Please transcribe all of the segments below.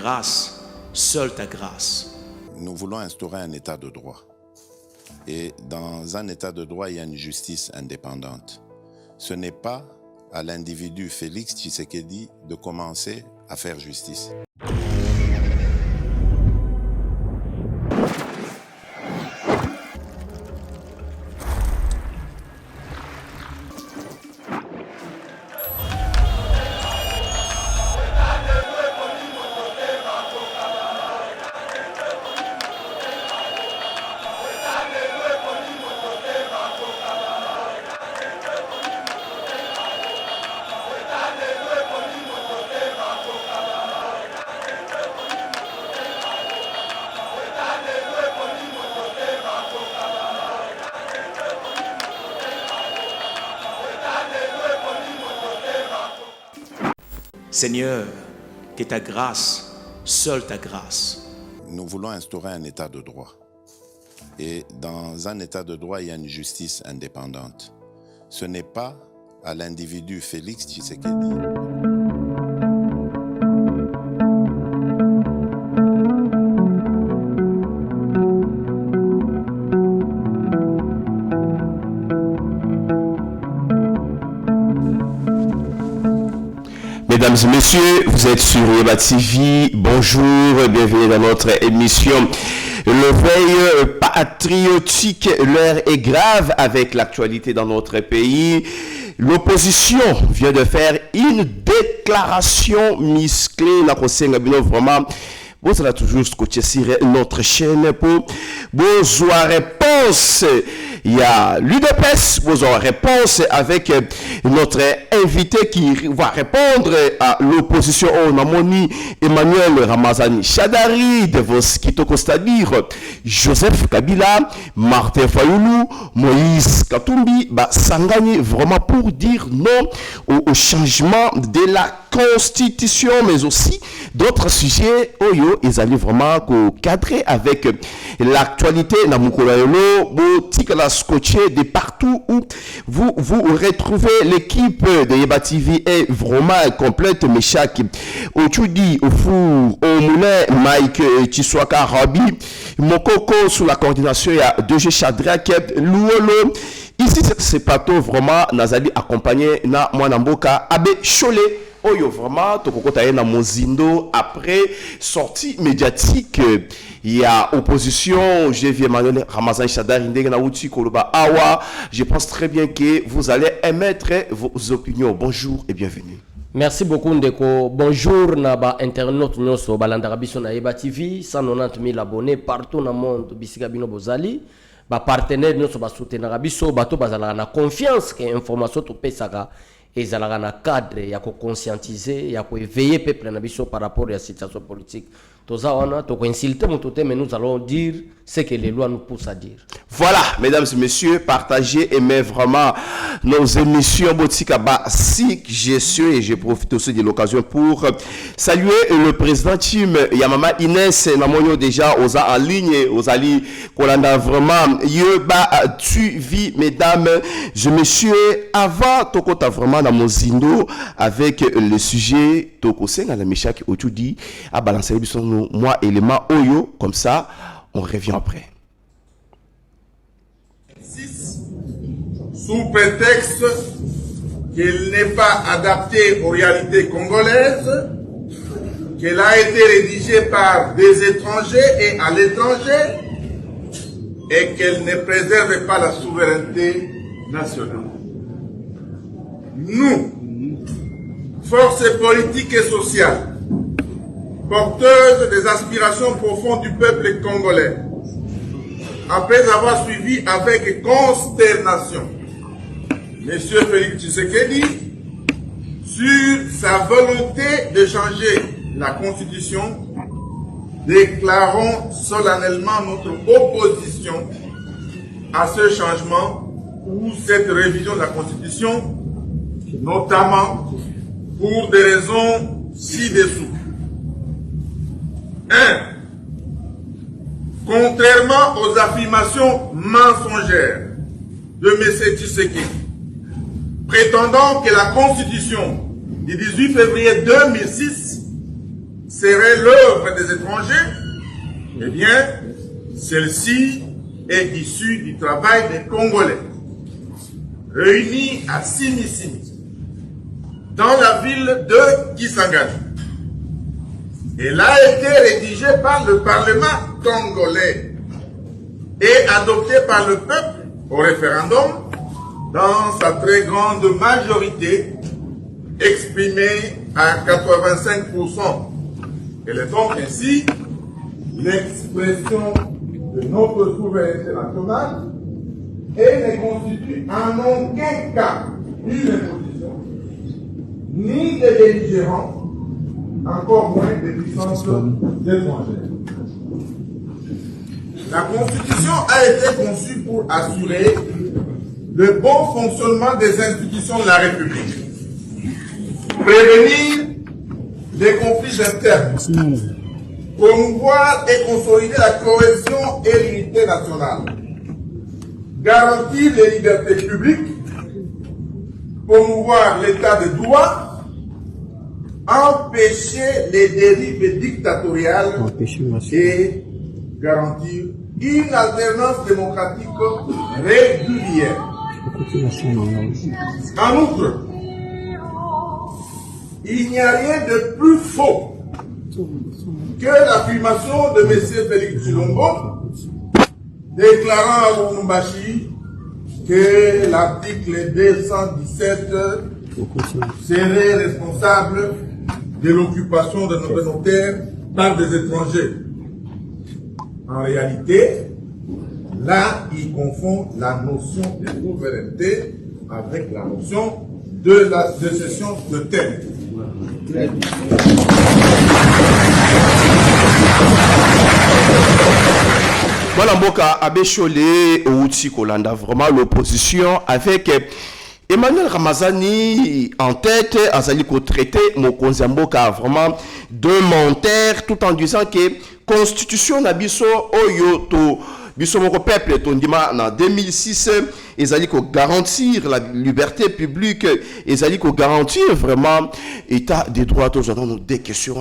grâce, seule ta grâce. Nous voulons instaurer un état de droit. Et dans un état de droit, il y a une justice indépendante. Ce n'est pas à l'individu Félix Tshisekedi de commencer à faire justice. Seigneur, que ta grâce, seule ta grâce. Nous voulons instaurer un état de droit. Et dans un état de droit, il y a une justice indépendante. Ce n'est pas à l'individu Félix Tshisekedi. Mesdames et messieurs, vous êtes sur Yeba TV. Bonjour, bienvenue dans notre émission. Le veille patriotique, l'heure est grave avec l'actualité dans notre pays. L'opposition vient de faire une déclaration musclée. La conseil vraiment. Vous allez toujours scotcher sur notre chaîne pour vos réponses. Il y a l'UDPS, vos réponses avec notre invité qui va répondre à l'opposition au Namoni, Emmanuel Ramazani Chadari, de vos Kitoko, c'est-à-dire Joseph Kabila, Martin Fayoulou, Moïse Katumbi, Sangani, vraiment pour dire non au changement de la Constitution, mais aussi d'autres sujets. Oyo, ils allaient vraiment cadrer avec l'actualité. La scotché de partout où vous retrouvez l'équipe de Yeba TV est vraiment complète. Meshak Ochudi, Ofu, Omoulin, Mike Chiswaka Rabi, Mokoko sous la coordination, il y a 2G Chadrak, Louolo. Ici, c'est plateau vraiment Nazali accompagné na Mwanamboka Abe Cholet. Oyo vraiment tokokota na Mozindo après sortie médiatique. Il y a opposition, j'ai vu Emmanuel Ramazani Chadari Ndegana Outi Koloba Awa. Je pense très bien que vous allez émettre vos opinions. Bonjour et bienvenue. Merci beaucoup Ndeko. Bonjour naba internaute nyoso balandaka biso na Yeba TV, 190 000 abonnés partout dans le monde. Bisika bino bozali. Ba partenaire nyoso ba soutenir biso, bato bazala na confiance que information to pesaka. Et ils ont un cadre, il y a conscientiser, il y a éveiller le peuple par rapport à la situation politique. Tout ça, on a insulté mon côté, mais nous allons dire ce que les lois nous poussent à dire. Voilà, mesdames et messieurs, partagez, aimez vraiment nos émissions Botika Basik Gestion, et je profite aussi de l'occasion pour saluer le président Tim Yamama Inès Namonyo déjà aux en ligne, aux alliés Kolanda vraiment Yoba tu vis mesdames et messieurs avant Tokota vraiment dans mon zindo avec le sujet Toko Senga la Meshak Otudi à balancer moi élément Oyo comme ça on revient après. Sous prétexte qu'elle n'est pas adaptée aux réalités congolaises, qu'elle a été rédigée par des étrangers et à l'étranger, et qu'elle ne préserve pas la souveraineté nationale. Nous, forces politiques et sociales, porteuses des aspirations profondes du peuple congolais, après avoir suivi avec consternation M. Félix Tshisekedi sur sa volonté de changer la Constitution, déclarons solennellement notre opposition à ce changement ou cette révision de la Constitution, notamment pour des raisons ci-dessous. 1. Contrairement aux affirmations mensongères de M. Tshisekedi, prétendant que la Constitution du 18 février 2006 serait l'œuvre des étrangers, eh bien, celle-ci est issue du travail des Congolais, réunis à Simi dans la ville de Kisangani. Elle a été rédigée par le Parlement congolais et adoptée par le peuple au référendum dans sa très grande majorité, exprimée à 85%. Elle est donc ainsi l'expression de notre souveraineté nationale et ne constitue en aucun cas une imposition, ni des belligérants, encore moins des puissances étrangères. La Constitution a été conçue pour assurer le bon fonctionnement des institutions de la République, prévenir les conflits internes, promouvoir et consolider la cohésion et l'unité nationale, garantir les libertés publiques, promouvoir l'état de droit, empêcher les dérives dictatoriales et garantir une alternance démocratique régulière. En outre, il n'y a rien de plus faux que l'affirmation de M. Félix Tshilombo déclarant à Lubumbashi que l'article 217 serait responsable de l'occupation de nos terres par des étrangers. En réalité, là, il confond la notion de souveraineté avec la notion de la cession de terre. Voilà, Mboka Abécholé, Outi Kolanda, vraiment l'opposition avec Emmanuel Ramazani en tête, Azaliko traité, Mokonzi Mboka vraiment de menteur, tout en disant que Constitution Nabiso Oyoto. Bisomoko peuple tondima en 2006 ils allaient garantir la liberté publique, ils allaient garantir vraiment état des droits aux gens des questions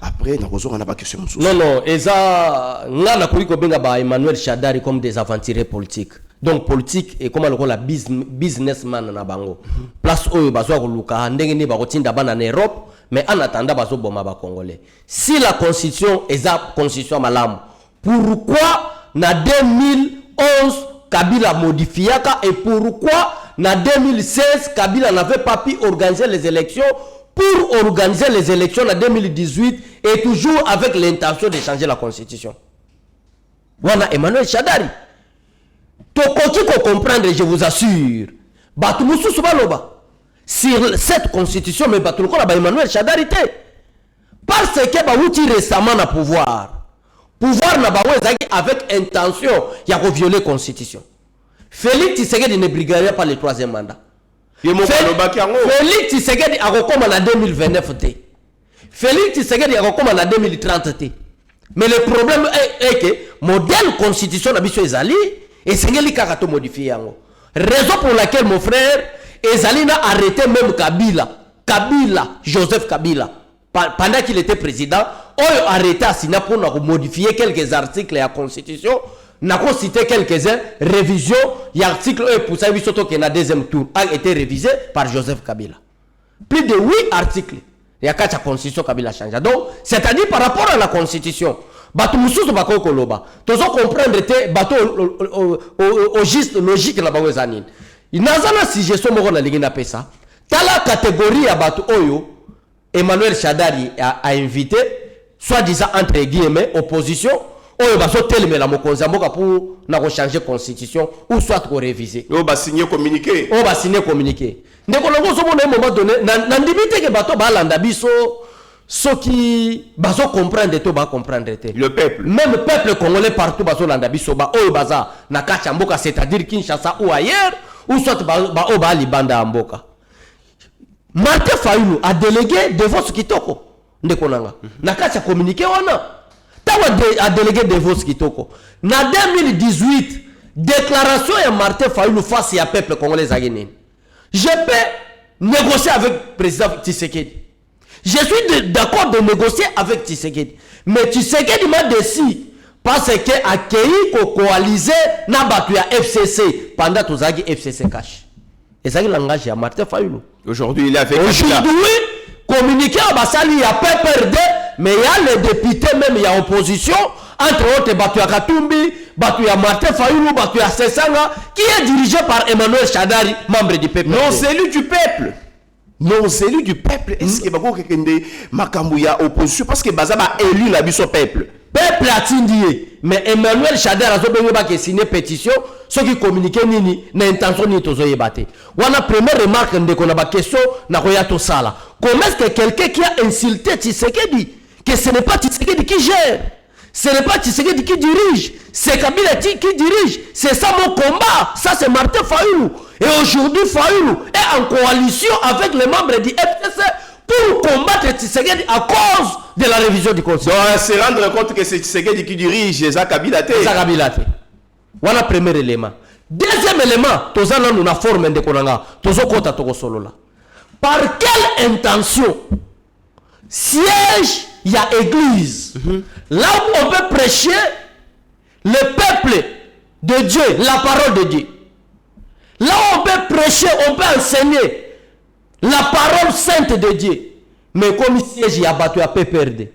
après on a pas question. Non eza ngana kuliko benga ba Emmanuel Shadari comme des aventuriers politiques. Donc politique et comme la businessman na bango. Place oyo bazwa ko luka ndenge ni ba kotinda bana na Europe mais en attendant bazo boma ba congolais. Si la constitution est la constitution malamu, pourquoi na 2011 Kabila modifiaka et pourquoi na 2016 Kabila n'avait pas pu organiser les élections pour organiser les élections en 2018 et toujours avec l'intention de changer la constitution. Voilà Emmanuel Shadari. Tokoki ko comprendre, je vous assure. Batu mususu baloba sur cette constitution mais batu ko ba Emmanuel Shadari te. Parce que ba wuti récemment na pouvoir. Pouvoir n'a pas avec intention il y a violer la constitution. Félix Tshisekedi ne briguerait pas le troisième mandat. Félix Tshisekedi a recommandé en 2029. Félix Tshisekedi a recommandé en 2030. Mais le problème est que le modèle constitution n'a pas ezali et Tshisekedi a modifié. Raison pour laquelle mon frère Ezali n'a arrêté même Kabila, Joseph Kabila. Pendant qu'il était président, on a arrêté à Sina pour modifier quelques articles de la Constitution. On a cité quelques-uns, révision, l'article pour ça, qui est deuxième tour, a été révisé par Joseph Kabila. Plus de 8 articles. Il y a 4 Constitution Kabila change. Donc, c'est-à-dire par rapport à la Constitution, bato mususu bako koloba. Tozo comprendre te bato au juste logique la bango zanine. Inazana si je somo na lingina pesa. Tala catégorie ya bato oyo Emmanuel Shadari a invité, soi-disant entre guillemets, opposition, oyo baso telme la mokonzi mboka pour na changer constitution ou soit ko réviser. On va signer communiqué. On va signer communiqué. Ndeko longo somo na moment donné na ndibite ke bato ba landa biso ceux qui baso comprendre to ba comprendre te. Le peuple. Même le peuple congolais partout baso landa biso ba oyo baza na kacha mboka, c'est-à-dire Kinshasa ou ailleurs ou soit ba o ba libanda mboka. Martin Fayulu a délégué Devos Kitoko. Ndekonanga. Nakacha communiqué wana. Tawa a délégué Devos Kitoko. Na 2018, déclaration de Martin Fayulu face à peuple congolais. Je peux négocier avec le président Tshisekedi. Je suis d'accord de négocier avec Tshisekedi. Mais Tshisekedi m'a décidé parce que accueilli ko coaliser na batu ya FCC pendant tout ça FCC cash. Et ça il engage à Martin Fayulu. Aujourd'hui, il est avec Aujourd'hui, communiquer à Bassali, il y a PPRD, mais il y a les députés, même il y a opposition, entre autres batu ya Katumbi, batu ya Martin Fayulu, batu ya Sesanga, qui est dirigé par Emmanuel Chadari, membre du PPRD. Non, c'est élu du peuple. Non, c'est élu du peuple. Est-ce que Bako Kekende Makambuya opposition parce que Bazaba élu la biso peuple. Peuple a tindié, mais Emmanuel Chadari a signé pétition, ceux qui communiquent nini, na intention ni tozo yebate. Wana première remarque de qu'on a ba question na koyato sala. Comment est-ce que quelqu'un qui a insulté Tshisekedi, que ce n'est pas Tshisekedi qui gère, ce n'est pas Tshisekedi qui dirige, c'est Kabila qui dirige, c'est ça mon combat, ça c'est Martin Fayulu. Et aujourd'hui Fayulu est en coalition avec les membres du FCC pour combattre Tshisekedi à cause de la révision du Conseil. Donc, se rendre compte que c'est Tshisekedi qui dirige les Kabila. Voilà le premier élément. Deuxième élément, tous en nous na forme de konanga, tous au kota toko solo là. Par quelle intention siège il y a église là où on peut prêcher le peuple de Dieu, la parole de Dieu. Là où on peut prêcher, on peut enseigner la parole sainte de Dieu. Mais comme siège il y a battu à PPRD.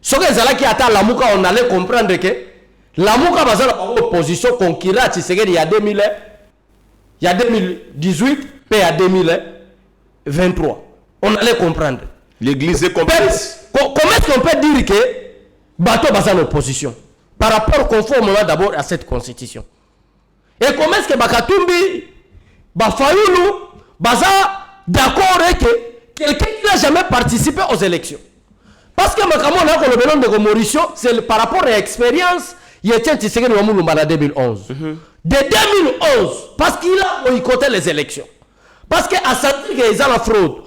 Ce que c'est là qui attend la mouka, on allait comprendre que la mouka va faire la opposition conquérante Tshisekedi il y a 2018 et à 2023. On allait comprendre. L'église est complexe. Comment est-ce qu'on peut dire que Bato va faire l'opposition par rapport conformément d'abord à cette constitution? Et comment est-ce que Bakatumbi, Bafayulu, Baza d'accord avec quelqu'un qui n'a jamais participé aux élections? Parce que Makamon a le bilan de Mauricio, c'est par rapport à l'expérience, il était Tshisekedi Wamulumba en 2011. De 2011, parce qu'il a boycotté les élections. Parce qu'à sentir qu'il y a la fraude,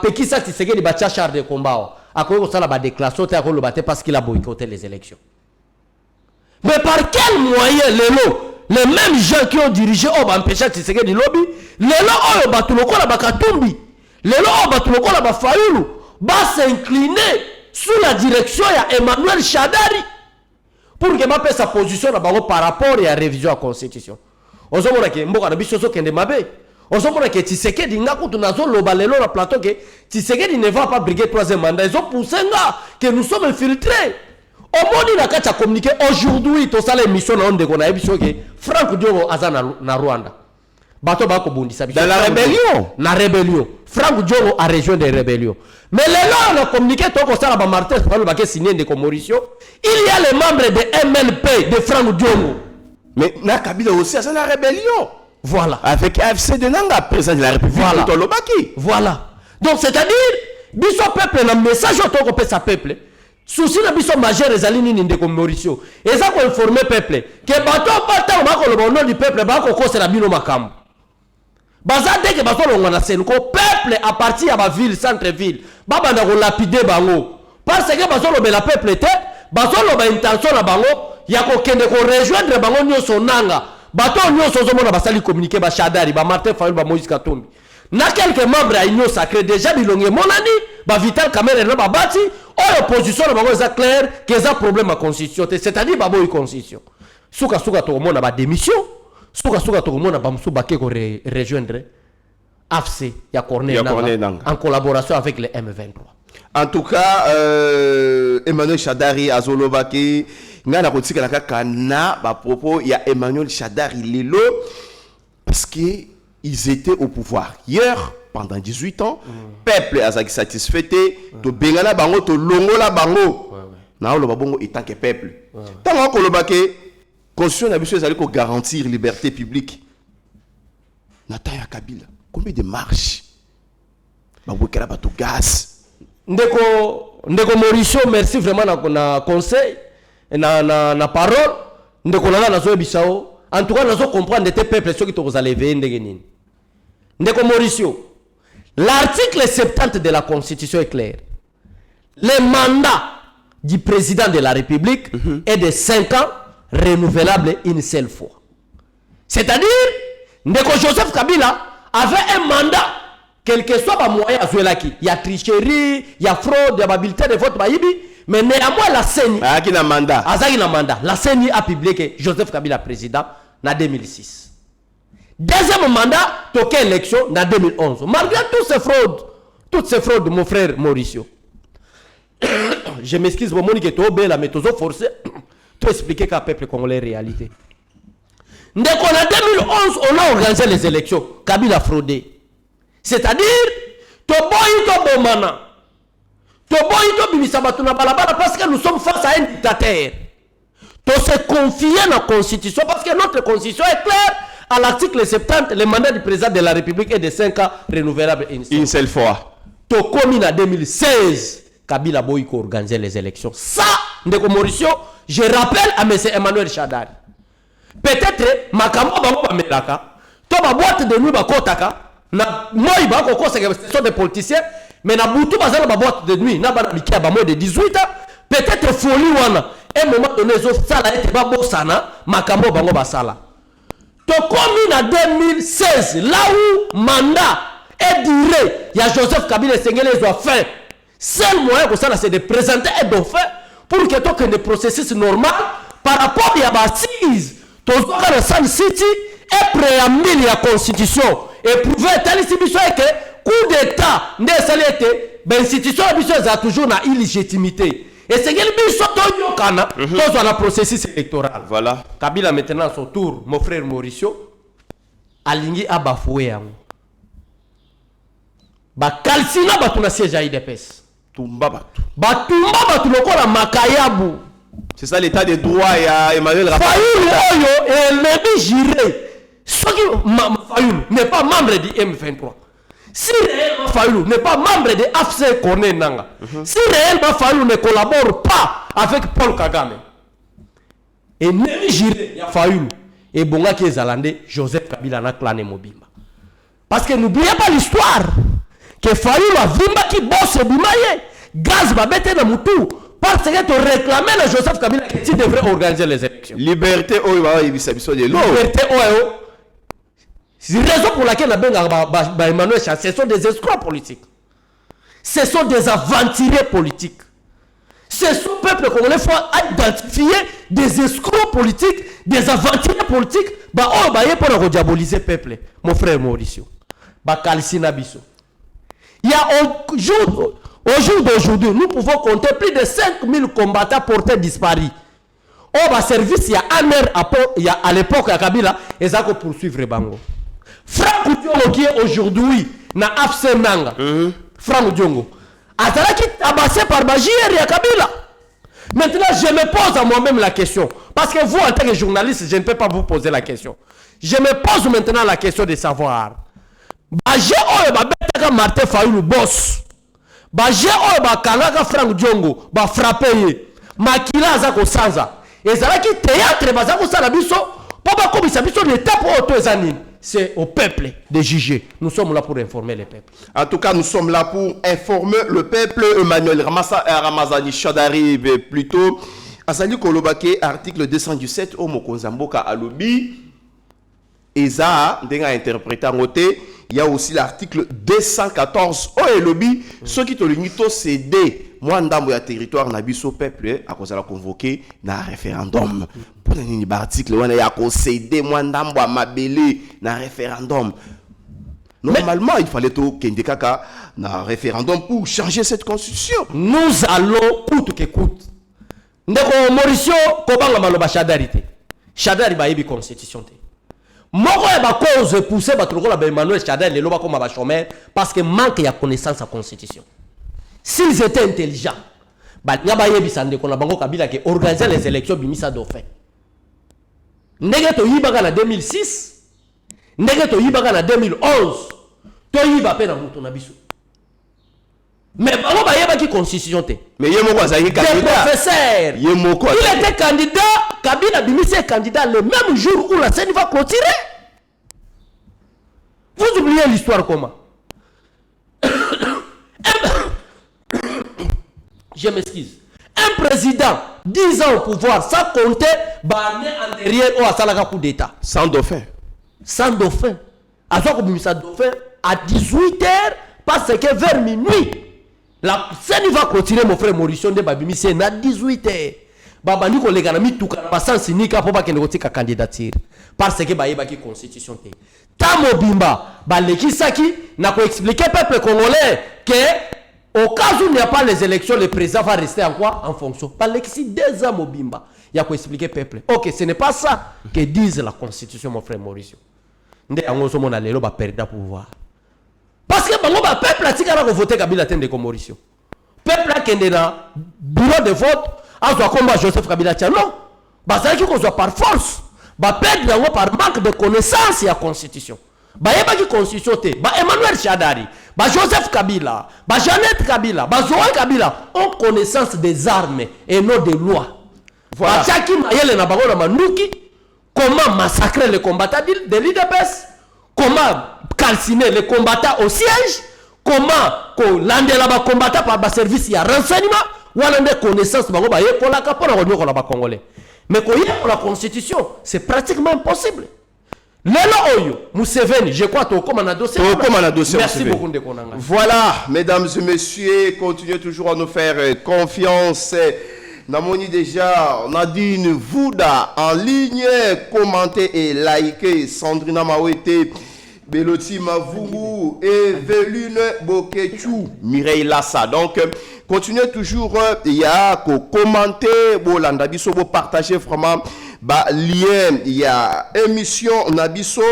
Pekisa Tshisekedi va char de combat. À quoi ça la déclaration, parce qu'il a boycotté les élections. Mais par quel moyen les mêmes gens qui ont dirigé ont empêché Tshisekedi lobby, les gens ont battu le la Bakatumbi, les gens ont battu le la Bafayulu, va s'incliner sous la direction de Emmanuel Chadari pour que ma sa position par rapport à la révision de la constitution. On se dit que Mboka na biso so kende mabe. On se dit que Tshisekedi ngakutu nazo lobalelo na plateau que Tshisekedi ne va pas briguer troisième mandat. Ils ont poussé que nous sommes infiltrés. Au monde na kacha communiqué aujourd'hui to sala émission na onde kona ebiso que Franck Diogo azana na Rwanda. Bato bako bundisa biso. Dans la rébellion. Na rébellion. Franck Diogo a rejoint des rébellions. Mais les gens ont communiqué tant que ça, Martin Fayulu va signer des Mauricio. Il y a les membres de MLP de Franck Diogo. Mais na Kabila aussi c'est la rébellion. Voilà. Avec AFC de Nanga, président de la République. Voilà. Donc c'est-à-dire, biso peuple na message autant qu'on peut sa peuple. Souci na biso majeur les alignes ni de Mauricio. Et ça pour informer peuple que bato pas tant ba ko le nom du peuple ba ko c'est la bino makambo. Baza dès que bato longwa na senko peuple à partir à ma ville centre ville ba banda ko lapider bango parce que bato lo la peuple était bato lo ba intention na bango ya ko kende ko rejoindre bango nyoso nanga bato nyoso zo mona basali communiquer ba Chadari ba Martin Fayulu ba Moïse Katumbi na quelques membres à union sacrée déjà bilongé monani ba Vital Kamerhe na ba bati opposition na bango est clair que ça problème à constitution c'est-à-dire ba boy constitution suka to mona ba démission suka to mona ba musu ba ke ko rejoindre AFC ya Corneille en collaboration avec les M23. En tout cas Emmanuel Chadari azolobaki ngana kotika la kaka na ba propos il y a Emmanuel Chadari lelo parce que ils étaient au pouvoir hier pendant 18 ans peuple azaki satisfait to bengana bango to longola bango na lo babongo étant que peuple tant ko lobake constitution na biso ezali ko garantir liberté publique nata ya Kabila combien de marches babokela bato gaz ndeko Mauricio merci vraiment na conseil na parole ndeko nanga nazo bisao en tout cas nazo comprendre tes peuples ceux qui te allez ndenge nini ndeko Mauricio l'article 70 de la constitution est clair le mandat du président de la République est de 5 ans renouvelable une seule fois, c'est-à-dire ndeko Joseph Kabila avait un mandat quel que soit le moyen à jouer là, il y a tricherie, il y a fraude, il y a bulletin de vote, mais néanmoins la CENI. La CENI a publié que Joseph Kabila président en 2006. Deuxième mandat, toqué élection en 2011. Malgré toutes ces fraudes, mon frère Mauricio. Je m'excuse pour mon que tu la méthode forcée. Tu expliquer qu'à peuple congolais réalité. Dès qu'en 2011, on a organisé les élections, Kabila a fraudé. C'est-à-dire, parce que nous sommes face à un dictateur. Tu se confier dans la Constitution, parce que notre Constitution est claire. À l'article 70, le mandat du président de la République est de 5 ans renouvelable une seule fois. Tu as commis en 2016, Kabila Boyko organisé les élections. Ça, Ndeko Mauricio, je rappelle à M. Emmanuel Chadari. Peut-être, Makambo Bango Bamelaka, tu as boîte de nuit Bakotaka, na moi Bako, ce sont des politiciens, mais na Boutou Bazala boîte de nuit, na Banamiki Abamo de 18 ans, peut-être folie wana, un moment donné, ça a été Babosana, Makambo Bango Basala. Tu as commis en 2016, là où mandat est duré, il y a Joseph Kabila Sengele doit faire. Seul moyen pour ça, c'est de présenter un dauphin pour que tu aies le processus normal par rapport à l'assise. Tu as San City et préambule la Constitution. Et prouver tel institution que coup d'État, l'institution a toujours une illégitimité. Et c'est que le dans le processus électoral. Voilà. Kabila maintenant à son tour, mon frère Mauricio, aligné à bafoué. Kalsina batuna siège à IDPS. Batumba batu lokola makayabu. C'est ça l'état de droit et Emmanuel Raphaël. Fayoul Oyo et Lévi Jiré. Ce qui Fayoul n'est pas membre du M23. Si réellement Fayoul n'est pas membre de AFC Kone Nanga. Si réellement Fayoul ne collabore pas avec Paul Kagame. Et Lévi Jiré, il y a Fayoul. Et Bonga qui est Zalandé, Joseph Kabila na clané Mobimba. Parce que n'oubliez pas l'histoire. Que Fayoul a Vimba qui bosse Bimaye. Gaz va mettre dans Moutou. Parce que tu réclamais le Joseph Kabila que tu devrais organiser les élections. Liberté, Liberté, c'est la raison pour laquelle Emmanuel Chadari, ce sont des escrocs politiques. Ce sont des aventuriers politiques. Ce sont peuple congolais faut identifier des escrocs politiques, des aventuriers politiques. Pour rediaboliser le peuple, mon frère Mauricio. Il y a au jour d'aujourd'hui, nous pouvons compter plus de 5000 combattants portés disparus. Service, il y a un heure à l'époque à Kabila, et ça qu'on poursuivre Bango. Franck Diongo qui est aujourd'hui na AFC Nanga. Franck Diongo. Atala qui est abassé par Bajier et Kabila. Maintenant, je me pose à moi-même la question. Parce que vous, en tant que journaliste, je ne peux pas vous poser la question. Je me pose maintenant la question de savoir. Bajier ou Martin Fayoulou boss. Bajier ou Kanaga Franck Diongo ba frappé. Makila Zako Sanza. Et ça qui théâtre Bazako Salabiso. Pour pas comme ça, l'étape c'est au peuple de juger. Nous sommes là pour informer le peuple. En tout cas, nous sommes là pour informer le peuple. Emmanuel Ramazani Chadari plutôt. Azali Kolobake, article 217 au Mokonzamboka Alobi. Eza, Denga interprété en côté. Il y a aussi l'article 214 au Elobi. Ceux qui te l'unito cédé. Moi, dans le territoire, on a vu ce peuple à cause de la convoquer dans un référendum. Pour un article, on a concédé, moi, dans ma belé, dans un référendum. Normalement, il fallait tout qu'il y ait un référendum pour changer cette constitution. Nous allons, coûte que coûte. Ndeko Mauricio, Kobanga Maloba Chadari. Chadari ba yebi constitution. Moko ya ba cause pousser ba trokola ba Emmanuel Chadari le loba comme ba chômeur parce que manque ya connaissance à constitution. S'ils étaient intelligents, Kabila qui organisait les élections bimisa dauphin. Ndege to yibaga na 2006, ndege to yibaga na 2011, to yiba pe na mutu na biso. Mais bango ba yeba ki constitution te. Mais yemo kwa zaki candidat. Professeur. Yemo kwa. Il était candidat, Kabila bimisa est candidat le même jour où la scène va clôturer. Vous oubliez l'histoire comment? Je m'excuse. Un président 10 ans au pouvoir sans compter bané en derrière ou à Salaka coup d'état. Sans dauphin. Sans dauphin. À quoi comme ça dauphin à 18h parce que vers minuit, la scène va continuer, mon frère Mauricio de Babimi, c'est à 18h. Baba Niko Leganami tout cas, sans sinika pour pas qu'il ne retire candidature. Parce que Baïba qui constitution. Tamo Bimba, Balekisaki, n'a pas expliqué au peuple congolais que au cas où il n'y a pas les élections, le président va rester en quoi? En fonction. Balekisi 2 ans Mobimba. Il y a quoi expliquer au peuple. Ok, ce n'est pas ça que disent la constitution, mon frère Mauricio. Ndé angoso mon alelo ba perdre pouvoir. Parce que bango ba peuple a tika na voter Kabila tende ko Mauricio. Peuple a kende na bureau de vote, a zo komba Joseph Kabila tia non. Ba ça qui ko zo par force. Ba perdre ngo par manque de connaissance ya constitution. Ba yeba ki constitution te, ba Emmanuel Shadari, ba Joseph Kabila, ba Jeannette Kabila, ba Zoé Kabila ont connaissance des armes et non des lois. Voilà. Ba Chaki Mayele na bango na manuki. Comment massacrer les combattants de l'IDPS? Comment calciner les combattants au siège? Comment lander là-bas combattants par le service de renseignement? Ou alors des connaissances pour la Congolais. Mais pour la constitution, c'est pratiquement impossible. Lelo Oyo, Museveni, je crois que tu as un dossier. Merci beaucoup de Konanga. Voilà, mesdames et messieurs, continuez toujours à nous faire confiance. Namoni déjà, Nadine Vouda en ligne, commentez et likez. Sandrina Mawete, Beloti Mavungu et Veline Bokechu, Mireille Lassa. Donc, continuez toujours, il y a qu'à commenter, Bolanda Bisso, partager vraiment. Lien, il y a émission Nabiso,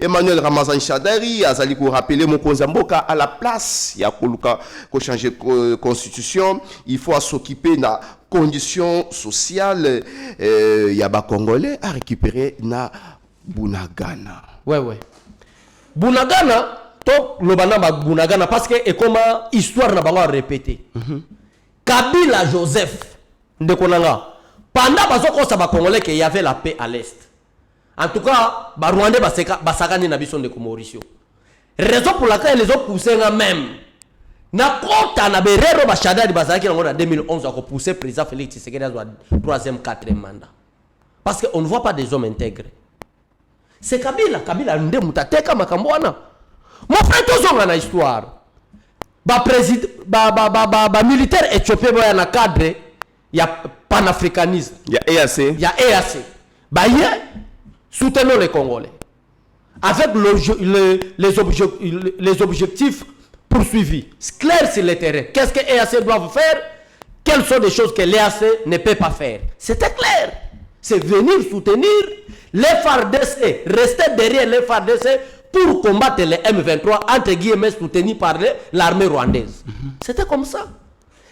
Emmanuel Ramazan Chadari, Azali pour rappeler mon Konzamboka à la place, il y a qu'à changer constitution, il faut s'occuper de la condition sociale, il y a des Congolais à récupérer na Bunagana. Ouais. Bunagana, top le banana Bunagana parce que et comment histoire n'a pas répété. Kabila Joseph de Konanga. Pendant que Congolais qu'il y avait la paix à l'est. En tout cas, les Rwandais basakani na biso de Mauricio. Raison pour laquelle les autres poussent même. Na kota na berero bashada di basaki en 2011 a poussé président Félix Tshisekedi à 3e 4e mandat. Parce qu'on ne voit pas des hommes intègres. C'est Kabila nde mutateka makambwana. Mon frère tozonga na histoire. Président militaire éthiopien boya na cadre il y a panafricanisme. Il y a EAC. Soutenons les Congolais. Avec les objectifs poursuivis. Clair sur le terrain. Qu'est-ce que EAC doit faire? Quelles sont les choses que l'EAC ne peut pas faire? C'était clair. C'est venir soutenir les FARDC. Rester derrière les FARDC pour combattre les M23, entre guillemets, soutenus par l'armée rwandaise. C'était comme ça.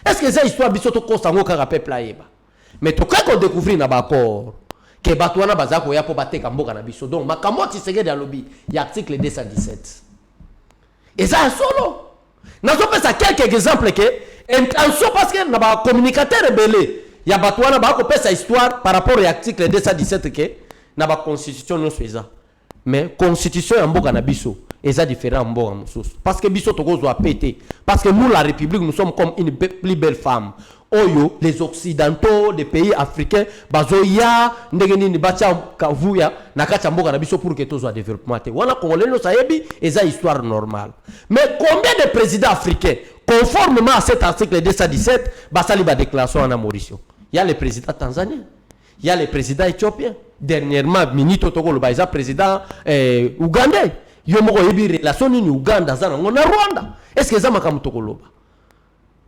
Est-ce que cette histoire bisoto kosango kaka peuple aïba? Mais tout cas qu'on découvre na bakor que batouana bazako ya po bateka mboka na biso. Donc makambo Tshisekedi ya lobby, il y a article 217. Et ça solo. Nous avons fait quelques exemples que intention parce que na ba communicateur belé, il y a batouana bako pesa histoire par rapport à l'article 217 que na ba constitution nous faisant. Mais constitution ya mboka na biso et ça différent mboka mususu. Parce que biso toko zo pété. Parce que nous la République nous sommes comme une plus belle femme. Oyo les occidentaux des pays africains bazoya ndengeni ni bacha kavuya na kacha mboka na biso pour que tozo développement te. Wana congolais no sayebi et ça histoire normale. Mais combien de présidents africains conformément à cet article 217 basali ba déclaration en Mauricio? Il y a le président tanzanien. Il y a le président éthiopien. Dernièrement, Minito Togo, le président ougandais. Il y a une relation avec Ouganda, on a Rwanda. Est-ce que ça m'a comme Tokoloba?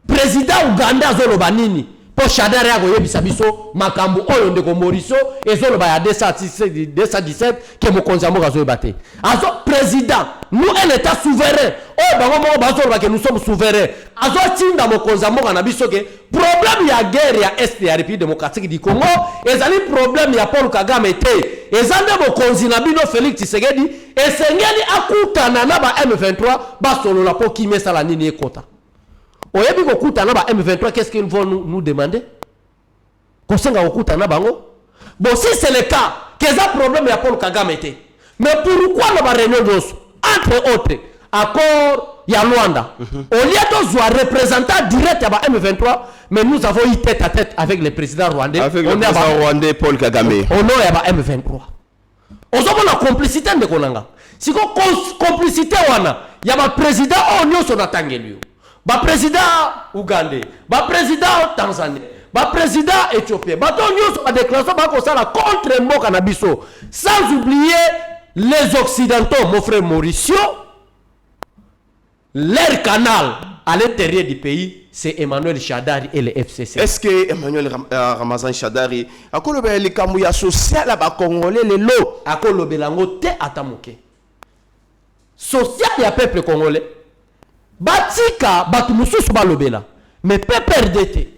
Président Ouganda, Zoloba Nini, pour Chadari Agoyebisabiso, Makambu, Oyo de Mauricio, et Zoloba 217, qui est mon conjamour à Zoébate. Alors, président, nous, un État souverain, que nous sommes souverains. Alors, Tinda, mon conjamour à Nabiso, problème, il y a guerre, il y a Est, il y a République démocratique du Congo, et ça, le problème, il y a Paul Kagame, et ça, mon conjamour Félix Tshisekedi, et Sengeli Akutana na ba M23, basolo la po qui met ça la nini et kota. Oyebi ko kutana ba M23, qu'est-ce qu'ils vont nous demander? Kosenga okutana bango. Bon, si c'est le cas, qu'est-ce que problème ya Paul Kagame était? Mais pourquoi la réunion d'os entre autres accord ya Luanda? Au lieu de soit représentant direct à ba M23, mais nous avons eu tête à tête avec le président rwandais. Avec le président rwandais Paul Kagame. Au nom ya ba M23. Ozomo la complicité de konanga. Si ko complicité wana, ya ba président onyo so natangeli. Ba président Ougandais, ba président Tanzanie, ba président Éthiopien. Ba onyo so ba déclaration ba ko sala contre mboka na biso. Sans oublier les occidentaux, mon frère Mauricio. Leur canal à l'intérieur du pays, c'est Emmanuel Shadari et le FCC. Est-ce que Emmanuel Ramazan Shadari a colobé les Kamouya social à Congolais les lots a colobé l'ango te atamoke social ya peuple congolais batika batu mususu balobela mais peuple RDT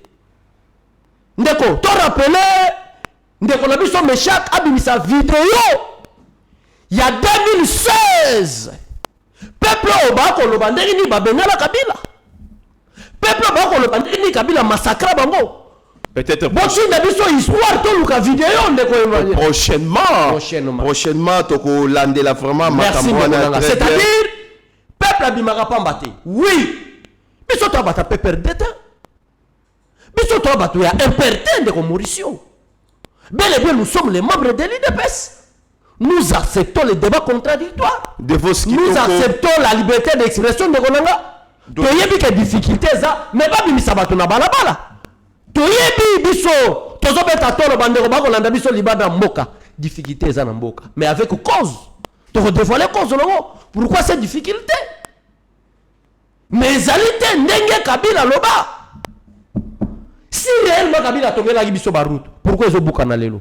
ndeko to rappeler ndeko na biso Meshak abimisa vidéo il y a 2016 peuple obako loba ndenge ni babengala Kabila peuple obako loba ndenge ni Kabila massacre bango. Peut-être prochainement toko landela vraiment. Merci beaucoup. C'est-à-dire peuple abimaka pambate. Oui. Biso to bata peuple d'État. Biso to bata ya impertinent de Mauricio. Bel et bien nous sommes les membres de l'IDPS. Nous acceptons les débats contradictoires. Nous acceptons la liberté d'expression de Konanga. Toyebi que difficulté ça, mais pas bimisa bato na balabala. Toyebi biso tozobeta tolo bandeko bako landa biso libanda mboka difficulté za na mboka mais avec cause to redévoiler cause longo pourquoi cette difficulté mais zalité ndenge Kabila loba si réellement Kabila tongela biso ba route pourquoi zo buka na lelo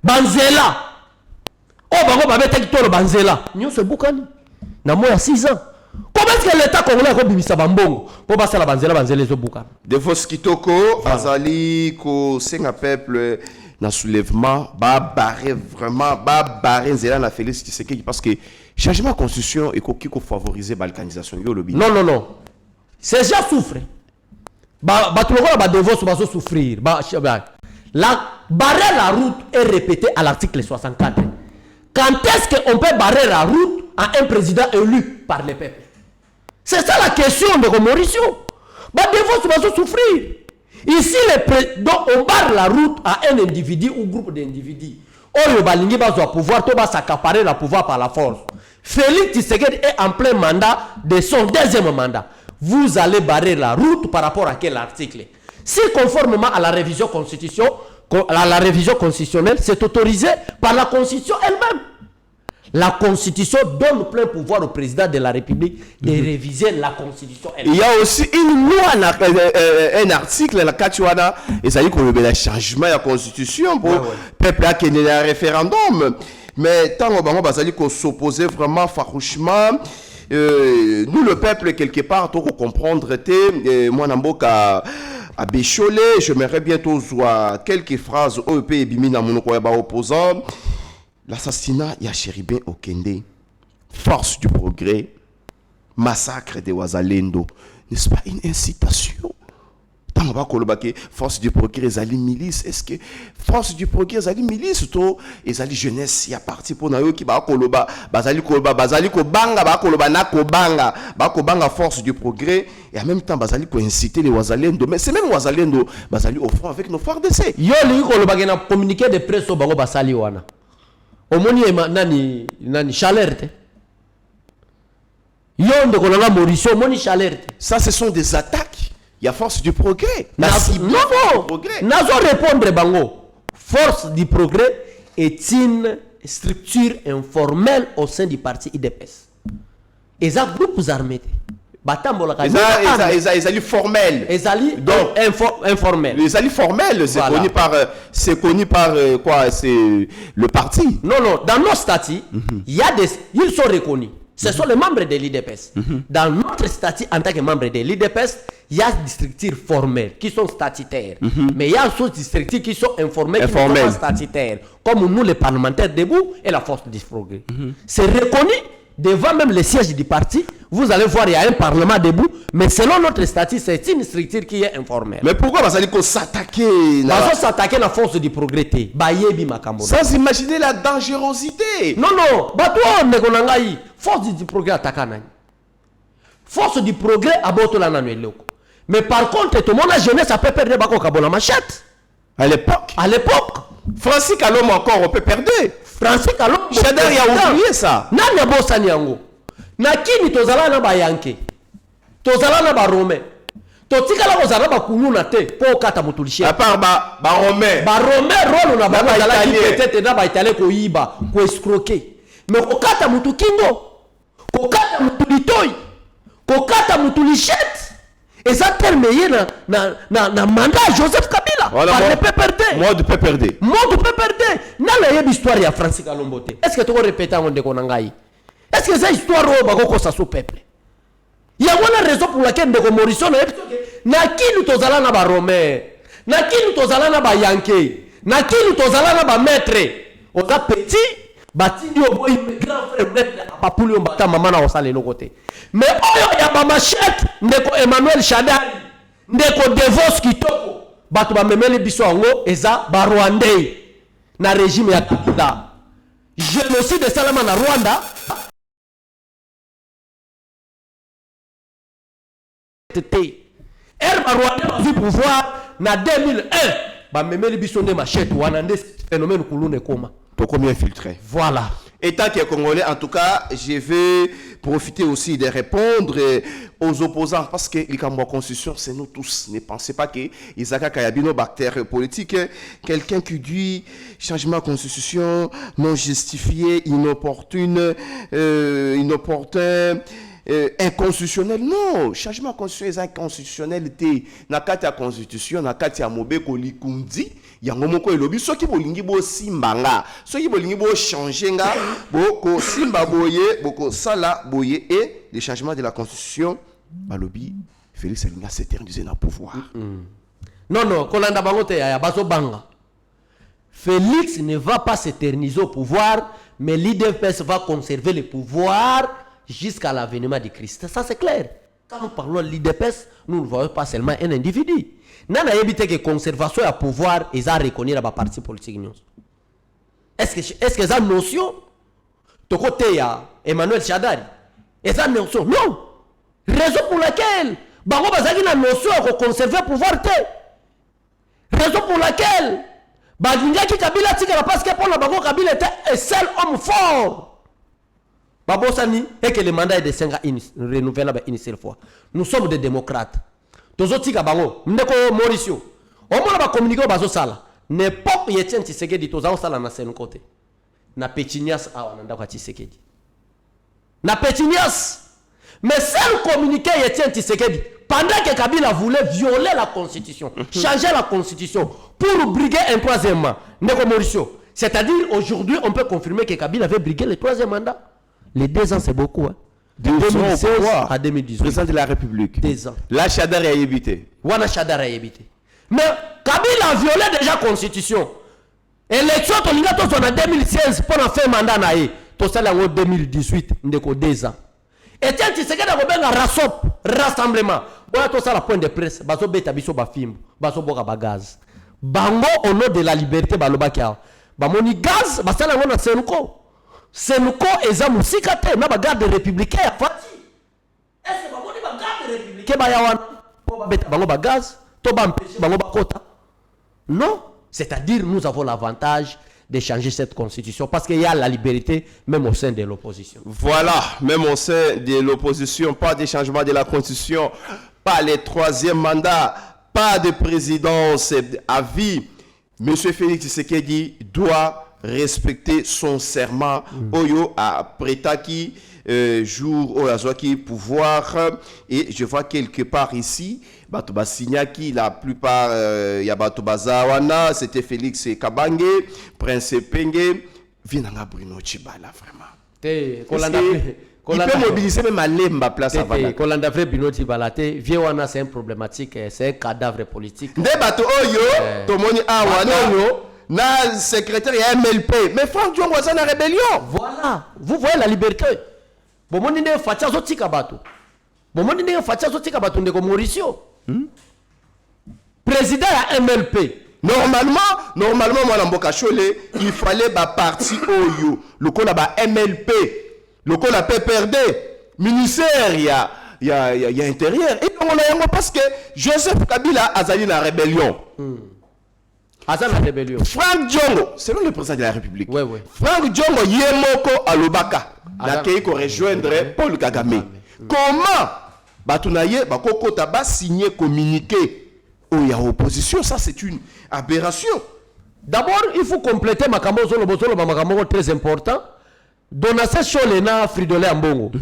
banzela o bango babeta kitolo banzela nyo se bukani na moya 6 ans. Comment est-ce que l'État congolais a bimisa bambongo pour passer la banzela zo buka de vos kitoko azali ko senga peuple na soulèvement ba barrer vraiment ba barrer nzela na Félix Tshisekedi parce que changement de constitution et qui ko favoriser balkanisation yo lobby. Non ces gens souffrent ba tout le monde ba divorce ba souffrir la barrer la route est répétée à l'article 64. Quand est-ce qu'on peut barrer la route à un président élu par les peuples? C'est ça la question de Mauricio. Bah, des fois, tu vas souffrir. Ici, donc, on barre la route à un individu ou groupe d'individus. Oyo balingi bazwa pouvoir, to ba s'accaparer le pouvoir par la force. Félix Tshisekedi est en plein mandat de son deuxième mandat. Vous allez barrer la route par rapport à quel article? Si conformément à la révision constitutionnelle, c'est autorisé par la Constitution elle-même. La Constitution donne plein pouvoir au président de la République de réviser la Constitution elle-même. Il y a aussi une loi, un article, la Katuana, et ça dit qu'on veut un changement de la Constitution pour peuple qui est un référendum. Mais tant qu'on s'opposait vraiment farouchement, nous le peuple quelque part, on comprendre, moi Namboka à Bécholé, j'aimerais bientôt voir quelques phrases au EP Bimina Monokoyaba opposant. L'assassinat de Chéribin Okende, force du progrès, massacre de Ouazalendo, n'est-ce pas une incitation? Force du progrès, Zali milice, est-ce que force du progrès, Zali milice, to, et Zali jeunesse, il y a parti pour Nayo qui va koloba, Bazali koloba, Bazali kobanga, Bakoloba, Nakobanga, Bakobanga, force du progrès, et en même temps, Bazali ko inciter les Ouazalendo, mais c'est même Ouazalendo, Bazali au front avec nos frères d'essai. Yo, lui, koloba, qui a communiqué de presse au Bago Basali Wana. Omoni nani chalerte. Yonde kolanga Mauricio omoni chalerte. Ça ce sont des attaques. Il y a force du progrès. Non. Nazo répondre bango. Force du progrès est une structure informelle au sein du parti IDPS. Et ça groupes armés. Ils formel. Donc informel. Les alliés formels, c'est connu par quoi? C'est le parti. Non, dans nos statuts, ils sont reconnus. Ce sont les membres de l'IDPS. Dans notre statut en tant que membre de l'IDPS, il y a des structures formelles qui sont statutaires. Mais il y a aussi des structures qui sont informelles, qui ne sont pas statutaires. Comme nous, les parlementaires debout et la force du progrès. C'est reconnu. Devant même le siège du parti, vous allez voir, il y a un parlement debout, mais selon notre statut, c'est une structure qui est informelle. Mais pourquoi vous allez s'attaquer s'attaquer à la force du progrès? Sans imaginer la dangerosité. Non, force du progrès attaque. Force du progrès aborte la nanueloko. Mais par contre, tout le monde a jeunesse à peut perdre la machette. À l'époque. Francis Kalom encore, on peut perdre. Francis Kalom. Chadar, il a oublié ça. Nani abosani yango. Nakini tozala na bayanke. Tozala na barome. Totikala kozala bakuluna te po kata mutulishi. À part ba Romain. Ba Romain rolo na ba Italien. peut-être na ba italien ko yiba, ko escroquer. Mais ko kata mutu kingo. Ko kata mutu litoi. Ko kata mutu lichette. Et ça termine na mandat Joseph Kabila. Voilà, par le PPRD. Moi de PPRD. Monde peut perdre. N'a la histoire ya Francis Kalombote. Est-ce que tu vas répéter en Ndekonangai? Est-ce que cette histoire va ça sous peuple? Il y a une raison pour laquelle Ndeko Morisson na kinu tozala na ba Romain, na kinu tozala na ba Yankee, na kinu tozala na ba maître. Oza petit batindi au boy grand frère maître pa puli on bata maman na osale le côté. Mais oyo ya ba machette Ndeko Emmanuel Shadari, Ndeko Devos Kitoko. Batu ba memeli biso ngo eza ba Rwandais na régime ya Kabila. Génocide de Salama na Rwanda. Ba Rwandais a vu pouvoir na 2001. Ba memeli biso nde machette wana nde phénomène kulune koma. Pour combien infiltré? Voilà. Étant qu'il est congolais, en tout cas, je vais profiter aussi de répondre aux opposants parce que les constitution, c'est nous tous. Ne pensez pas que Isaka Kayabino, bactère politique, quelqu'un qui dit changement de constitution non justifié, inopportun, inconstitutionnel. Non, changement de constitution est inconstitutionnel. Na kati ya constitution, na kati ya mobeko likundi. Yango moko elobi soki bolingi bo simbanga soki bolingi bo changer nga boko simba boye boko sala boye et le changement de la constitution balobi Félix Alinga s'éterniser na pouvoir. Non kolanda bango te ya bazo banga. Félix ne va pas s'éterniser au pouvoir, mais l'IDPS va conserver le pouvoir jusqu'à l'avènement de Christ. Ça c'est clair. Quand nous parlons de l'IDPS, nous ne voyons pas seulement un individu. Nana évité que conservation à pouvoir et ça reconnaît la partie politique. Est-ce que ça notion de côté ya Emmanuel Shadari? Est ça notion? Non. Raison pour laquelle bango bazaki na notion de conserver pouvoir te. Raison pour laquelle bagingaki Kabila tika parce que pour la bango Kabila était un seul homme fort. Babosani et que le mandat est de 5 ans renouvelable une seule fois. Nous sommes des démocrates. Tozotika bango ndeko Mauricio omona ba communiquer bazo sala n'importe Etienne Tshisekedi toza sala na sen côté na Petinias awa nanda kwa Tshisekedi na Petinias mais seul communiqué Etienne Tshisekedi pendant que Kabila voulait violer la constitution changer la constitution pour briguer un troisième mandat ndeko Mauricio, c'est-à-dire aujourd'hui on peut confirmer que Kabila avait brigué le troisième mandat. Les 2 ans c'est beaucoup hein. De 2016 à 2018. Président de la République. 2 ans. Là, Chadar a évité. Wana Chadar a évité. Mais Kabila a violé déjà la constitution. Élection, Tolinga, en 2016 pour faire mandat naïe. Tout ça en 2018, ndeko 2 ans. Et tiens, tu sais que dans le rassemblement. Voilà tout ça la point de presse. Baso beta biso ba film. Baso boka ba gaz. Bango au nom de la liberté baloba kia. Ba moni gaz, basala ngona senuko. Senuko eza musika te na ba garde républicain ya fati. Est-ce que ba moni ba garde républicain ba ya wana po ba beta bango ba gaz, to ba empêcher bango ba kota. Non, c'est-à-dire nous avons l'avantage de changer cette constitution parce qu'il y a la liberté même au sein de l'opposition. Voilà, même au sein de l'opposition, pas de changement de la constitution, pas le 3e mandat, pas de présidence à vie. Monsieur Félix Tshisekedi doit respecter son serment Oyo a Pretaki jour au Azwaki pouvoir et je vois quelque part ici Batuba Signaki la plupart ya Batuba Zawana c'était Félix Kabange Prince Penge Vinanga Bruno Chibala vraiment. Il peut mobiliser même à Lemba place à Vala. Kolanda vrai Bruno Chibala Viewana c'est un problématique, c'est un cadavre politique. Nde bato Oyo tomoni awana na secrétaire ya MLP. Mais Franck Diongo a la rébellion. Voilà. Vous voyez la liberté. Bon, mon idée fatia zo tika bato. Bon, mon idée fatia zo tika bato ndeko Mauricio. Président ya MLP. Normalement, moi, dans Mboka Chole, il fallait ba parti Oyo. Le qu'on a ba MLP. Le qu'on a PPRD. Ministère, il y a intérieur. Et on a parce que Joseph Kabila a zali la rébellion. Aza la rébellion. Franck Diongo, selon le président de la République. Ouais, ouais. Franck Diongo Yemoko Alobaka. Aza- N'a qu'à rejoindre Paul Kagame. Comment Batunaye Bakoko Taba signé communiqué où il y a opposition, ça c'est une aberration. D'abord, il faut compléter makambo zolo makambo très important. Donation Cholena Fridolin Ambongo.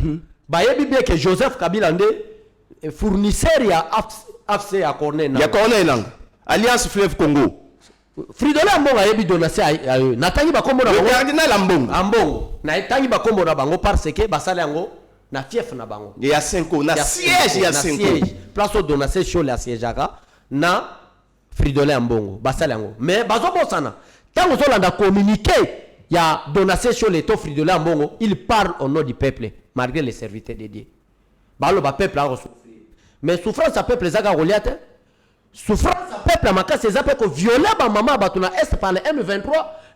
Bayebi bien que Joseph Kabila nde fournisseur ya AFC à Cornena. Il y a Cornena. Alliance Fleuve Congo. Fridolin Ambongo ayebi donation ayo. Natangi bakombo na Le bango. cardinal Ambongo. Ambongo. Na tangi bakombo na bango parce que basale yango na fief na bango. Il y a 5 ans. Na siège, il y a 5 ans. Place au donation Chola siège na Fridolin Ambongo. Basale yango. Mais bazo bosana. Tango zolanda communiquer. Il y a donation sur les taux Fridolin Ambongo, il parle au nom du peuple, malgré les serviteurs dédiés. Balo ba peuple a souffrir. Mais souffrance à peuple zaka Goliath. Souffrance à peuple à maka c'est peuple que violer ba maman batuna est par le M23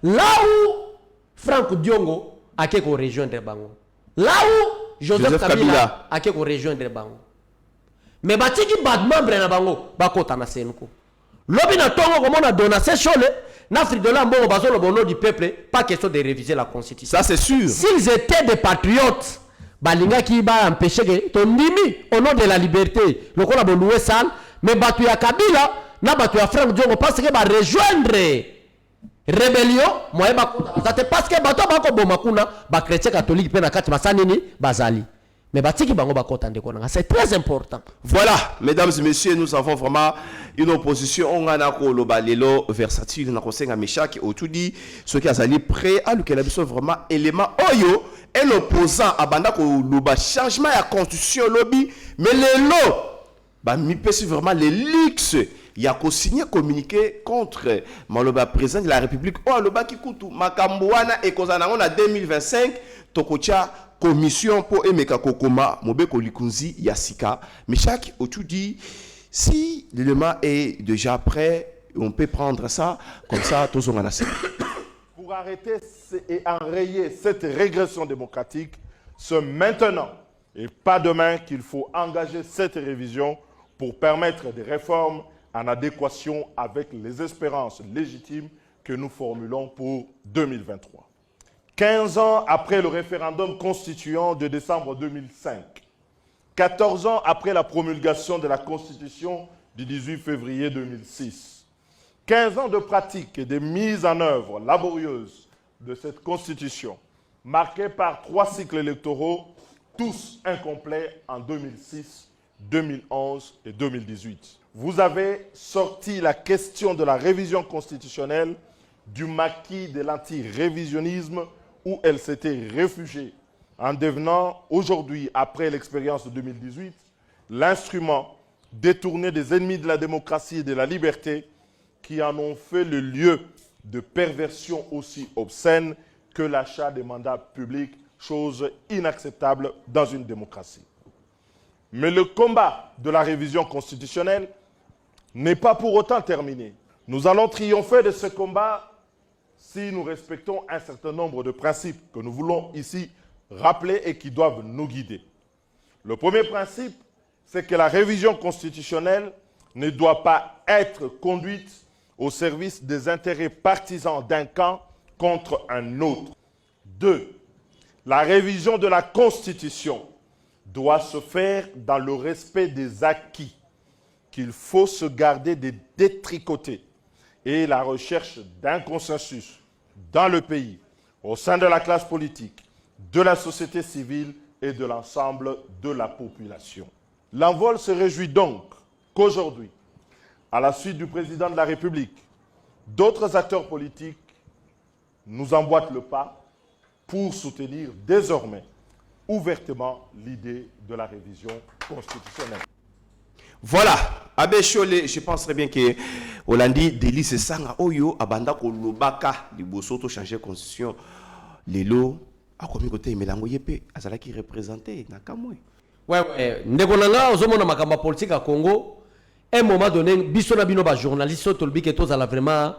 là où Franck Diongo a quelque rejoindre bango. Là où Joseph Kabila a quelque rejoindre bango. Mais batiki bad membre na bango bakota na senko. Lobi na tongo comme on a donation chole na Fridolin Ambongo bazo le bon du peuple, pas question de réviser la constitution. Ça c'est sûr. S'ils étaient des patriotes, balinga qui va empêcher que ton nimi au nom de la liberté, le qu'on a bonoué sale, mais batu ya Kabila, na batu ya Franck Diongo parce que va rejoindre rébellion, moi ba parce que bato ba ko bomakuna ba chrétien catholique pe na kati masanini bazali. Mais batiki bango ba kota ndeko na, c'est très important. Voilà, mesdames et messieurs, nous avons vraiment une opposition. On a ko lobalelo versatile na kosenga meshaki otudi ce qui a sali prêt à lequel a vraiment élément oyo et l'opposant abanda ko loba changement ya constitution lobby mais les lots ba mi pesi vraiment les luxe il y a ko signé communiqué contre maloba président de la République o aloba kikutu makambo wana ekozana ngona 2025 tokocha commission pour Emeka Kokoma Mobeko Likunzi Yassika. Mais chaque autre dit si l'élément est déjà prêt, on peut prendre ça comme ça tous on en a. Pour arrêter et enrayer cette régression démocratique, c'est maintenant et pas demain qu'il faut engager cette révision pour permettre des réformes en adéquation avec les espérances légitimes que nous formulons pour 2023. 15 ans après le référendum constituant de décembre 2005, 14 ans après la promulgation de la Constitution du 18 février 2006, 15 ans de pratique et de mise en œuvre laborieuse de cette Constitution, marquée par 3 cycles électoraux, tous incomplets en 2006, 2011 et 2018. Vous avez sorti la question de la révision constitutionnelle du maquis de l'anti-révisionnisme où elle s'était réfugiée en devenant aujourd'hui, après l'expérience de 2018, l'instrument détourné des ennemis de la démocratie et de la liberté qui en ont fait le lieu de perversion aussi obscène que l'achat des mandats publics, chose inacceptable dans une démocratie. Mais le combat de la révision constitutionnelle n'est pas pour autant terminé. Nous allons triompher de ce combat si nous respectons un certain nombre de principes que nous voulons ici rappeler et qui doivent nous guider. Le premier principe, c'est que la révision constitutionnelle ne doit pas être conduite au service des intérêts partisans d'un camp contre un autre. 2. La révision de la Constitution doit se faire dans le respect des acquis qu'il faut se garder de détricoter et la recherche d'un consensus dans le pays, au sein de la classe politique, de la société civile et de l'ensemble de la population. L'envol se réjouit donc qu'aujourd'hui, à la suite du président de la République, d'autres acteurs politiques nous emboîtent le pas pour soutenir désormais ouvertement l'idée de la révision constitutionnelle. Voilà, Abbé Cholé, je pense très bien que Hollandi délice sanga oyo abanda ko lobaka liboso to changer constitution lelo akomi côté melango yepe azala qui représenté na kamwe. Ouais, ndeko nanga ozomona makamba politique à Congo, un moment donné biso na bino ba journaliste tolbi que tous ala vraiment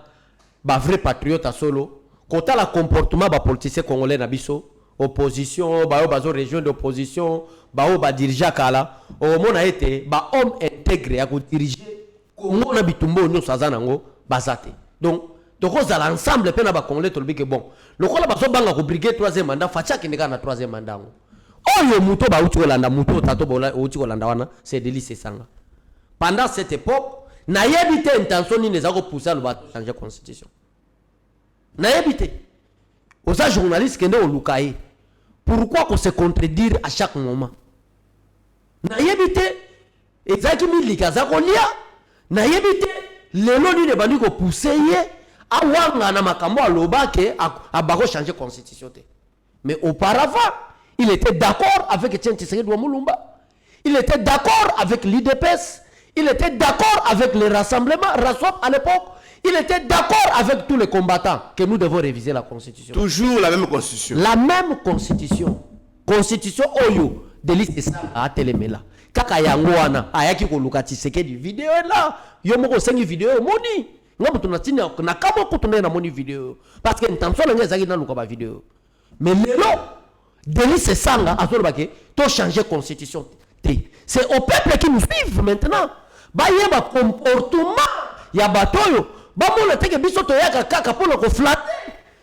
ba vrai patriote à solo, kota la comportement ba politicien congolais na biso opposition ba bazo région d'opposition ba dirigeant kala au mona été ba homme intégré à diriger Congo na bitumbo nyo sazanango bazate Donc tokozala ensemble pe na ba congolais tolobi que bon lokola bazobanga ko briguer 3e mandat facha kindeka na 3e mandat oyo muto ba uti kolanda muto tato bola uti kolanda wana c'est Délice Esanga. Pendant cette époque na yebite intention ni nezako pousser le ba changer constitution na yebite aux journalistes kende olukaye pourquoi qu'on se contredire à chaque moment na yebite ezaki milika za kolia na yebite lelo ni ne bandi ko pousser ye awanga na makambo alobake abako changer constitution te. Mais auparavant il était d'accord avec Etienne Tshisekedi Mulumba, il était d'accord avec l'IDPS, il était d'accord avec les rassemblements RASOP à l'époque, il était d'accord avec tous les combattants que nous devons réviser la constitution. Toujours la même constitution. La même constitution. Constitution Oyo, Délice Esanga a télémela. Kaka yango wana ayaki ko luka Tshisekedi vidéo là. Yo moko sengi vidéo moni. Ngamu tunatina na kama ko tunena moni vidéo parce que intention nga ezaki na luka ba vidéo. Mais lelo Délice Esanga a dit que tu changer constitution. C'est au peuple qui nous suit maintenant. Ba yeba comportement ya batoyo. Ba mona teke biso to yaka kaka pour le flatter.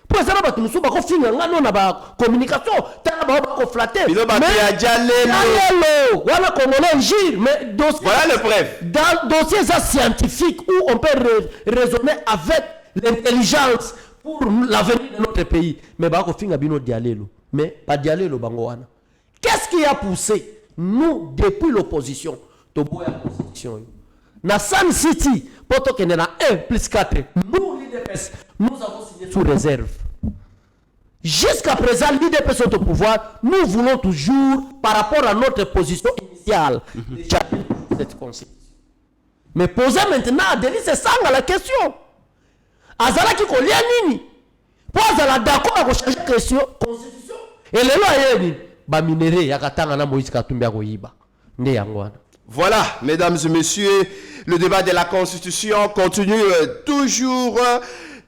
Pour ça ba tumusu ba ko finga ngano na ba communication, ta ba ko flatter. Bilo ba ya jalelo. Voilà congolais gire mais dossier. Voilà le preuve. Dans dossier scientifique où on peut raisonner avec l'intelligence pour l'avenir de notre pays. Mais ba ko finga bino dialelo. Mais pas dialogue le bangoana. Qu'est-ce qui a poussé nous depuis l'opposition to boya constitution? Na San City, poto que na 1+4, nous l'IDPS, nous avons signé sous réserve. Jusqu'à présent, l'IDPS est au pouvoir, nous voulons toujours, par rapport à notre position initiale, cette constitution. Mais posez maintenant à Délice Esanga la question. Azala qui kolia nini? Pour Azala d'accord à changer question constitution. Et les lois, ba minéré yakatanga na Moïse Katumbi akoyiba. Nde yangwana. Voilà, mesdames et messieurs, le débat de la Constitution continue toujours.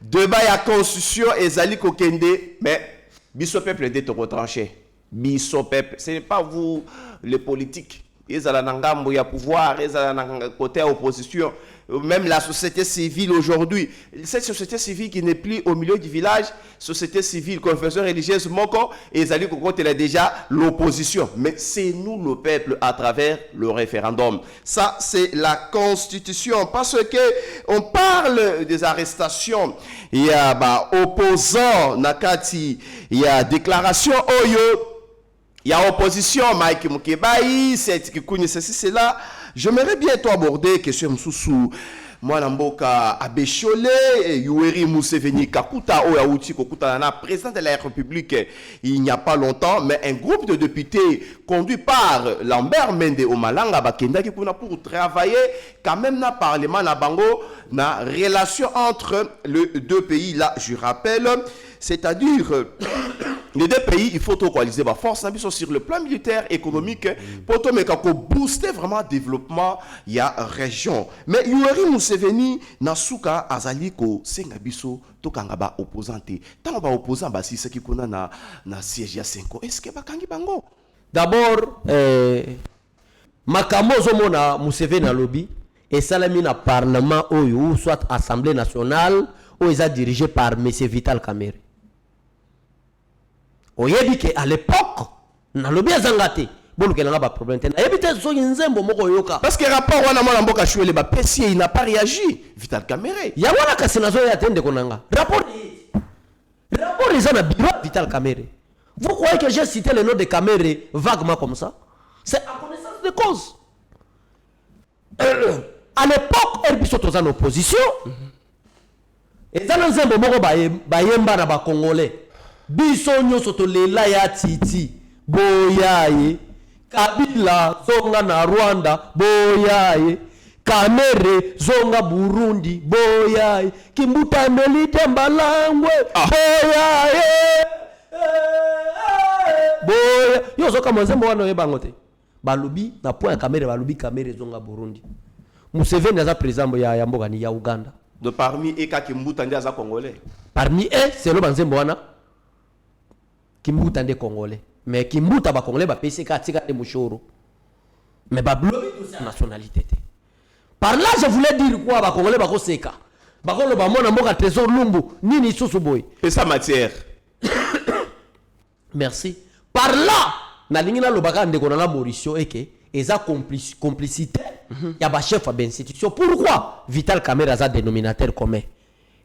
Débat de la Constitution et Zali Kokende, mais biso peuple d'être retranché. Biso peuple, ce n'est pas vous les politiques. Ils ont un pouvoir, ils ont un côté opposition. Même la société civile aujourd'hui, cette société civile qui n'est plus au milieu du village, société civile, confession religieuse, Moko, et Zali Kokot, elle a déjà l'opposition. Mais c'est nous le peuple à travers le référendum. Ça, c'est la Constitution. Parce que on parle des arrestations. Il y a opposants, Nakati, il y a déclaration Oyo. Il y a opposition, Mike Mukebai, c'est ceci, c'est là. J'aimerais bien aborder question Moussou. Moi, Namboka Abeshole, Yoweri Museveni Kakuta, Oyauti Kokuta, président de la République, il n'y a pas longtemps, mais un groupe de députés conduit par Lambert Mende Omalanga Bakenda qui pour travailler quand même dans le Parlement, na Bango, na relation entre les deux pays là, je rappelle, c'est-à-dire les deux pays, il faut coaliser la force sur le plan militaire, économique, pour booster vraiment le développement il y a région. Mais Yoweri Museveni Nasuka Azaliko Sengabiso Tokangaba opposante. Tant ba opposant ba si ce qui kona na siège à 5 ans. Est-ce que bakangi bango? D'abord makambo zomona Museveni na lobby et salami na parlement ou soit assemblée nationale ou est dirigé par M. Vital Kamerhe. Oyebi que à l'époque na lobby azangate bon que n'a pas problème na yebi te so nzembo moko yoka parce que rapport wana mwana mboka chouele ba PC il n'a pas réagi Vital Kamerhe ya wana kasina zo ya tende konanga rapport ils ont un bureau Vital Kamerhe. Vous croyez que j'ai cité le nom de Kamerhe vaguement comme ça? C'est à connaissance de cause. À l'époque elle biso en opposition et dans nzembo moko ba yemba na ba congolais biso nyoso to lela ya titi boyaye Kabila zonga na Rwanda boyaye Kamerhe zonga Burundi boyaye Kimbuta Melite Mbalangwe boyaye boya yo zoka mwanzembo wana yebangote balubi na point Kamerhe balubi Kamerhe zonga Burundi. Museveni aza président ya mboka ni ya Uganda de parmi eka Kimbuta ndi aza congolais parmi eux c'est le banzembo wana Kimbuta nde congolais mais Kimbuta ba congolais ba PCK tika de mushoro mais ba bloqué aussi nationalité. Par là je voulais dire quoi ba congolais ba ko seka bakolo ba mona mboka trésor lumbu nini susu boy et sa matière. merci par là na lingi na lobaka ndeko na Mauricio eke eza complicité ya ba chef ba institution. Pourquoi Vital Kamerhe za dénominateur commun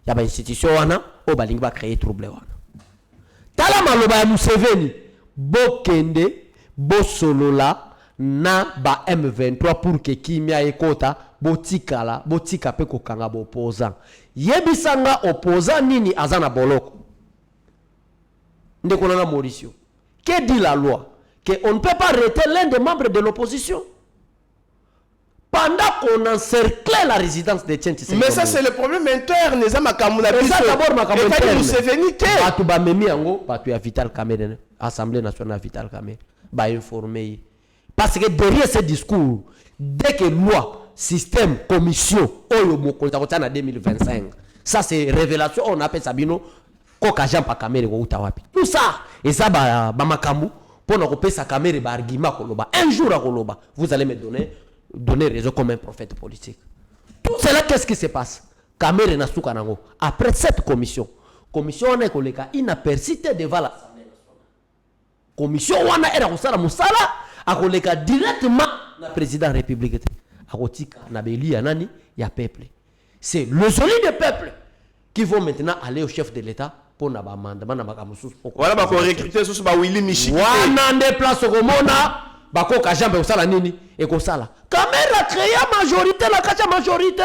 ya ba institution wana o balingi ba créer trouble wana. Tala maloba ya Museveni bokende bosolola na ba M23 pour que kimia ekota botika pe kokanga bo opposant. Yebisanga opposant nini azana boloko. Ndeko na Mauricio. Que dit la loi? Qu'on ne peut pas arrêter l'un des membres de l'opposition pendant qu'on encerclait la résidence de Tiens Tshisekedi. Mais ça c'est le problème interne. Ça d'abord ma interne. Museveni te. Batu ba memi yango, batu ya Vital Kamerhe, Assemblée nationale Vital Kamerhe, ba informer. Parce que derrière ce discours, dès que loi, système, commission, oyo mokonza kotana 2025, ça c'est révélation. On appelle ça bino koka Jean pa Kamerhe ko utawapi. Tout ça, et ça ba makambu. Pour nous repérer sa caméra et argument koloba. Un jour à koloba, vous allez me donner raison comme un prophète politique. Tout cela, qu'est-ce qui se passe? Kamerhe na suka nango. Après cette commission on est koleka inapercité devant l'Assemblée nationale. Commission wana era kosala musala a koleka directement na président de la République. A kotika na beli ya nani ya peuple. C'est le solide peuple qui vont maintenant aller au chef de l'État. Voilà, bah, recruter sous ba Willy Michiki. Wana nde place komona bako ka jambe osala nini et ko sala. Kamerhe a créé majorité la kacha majorité.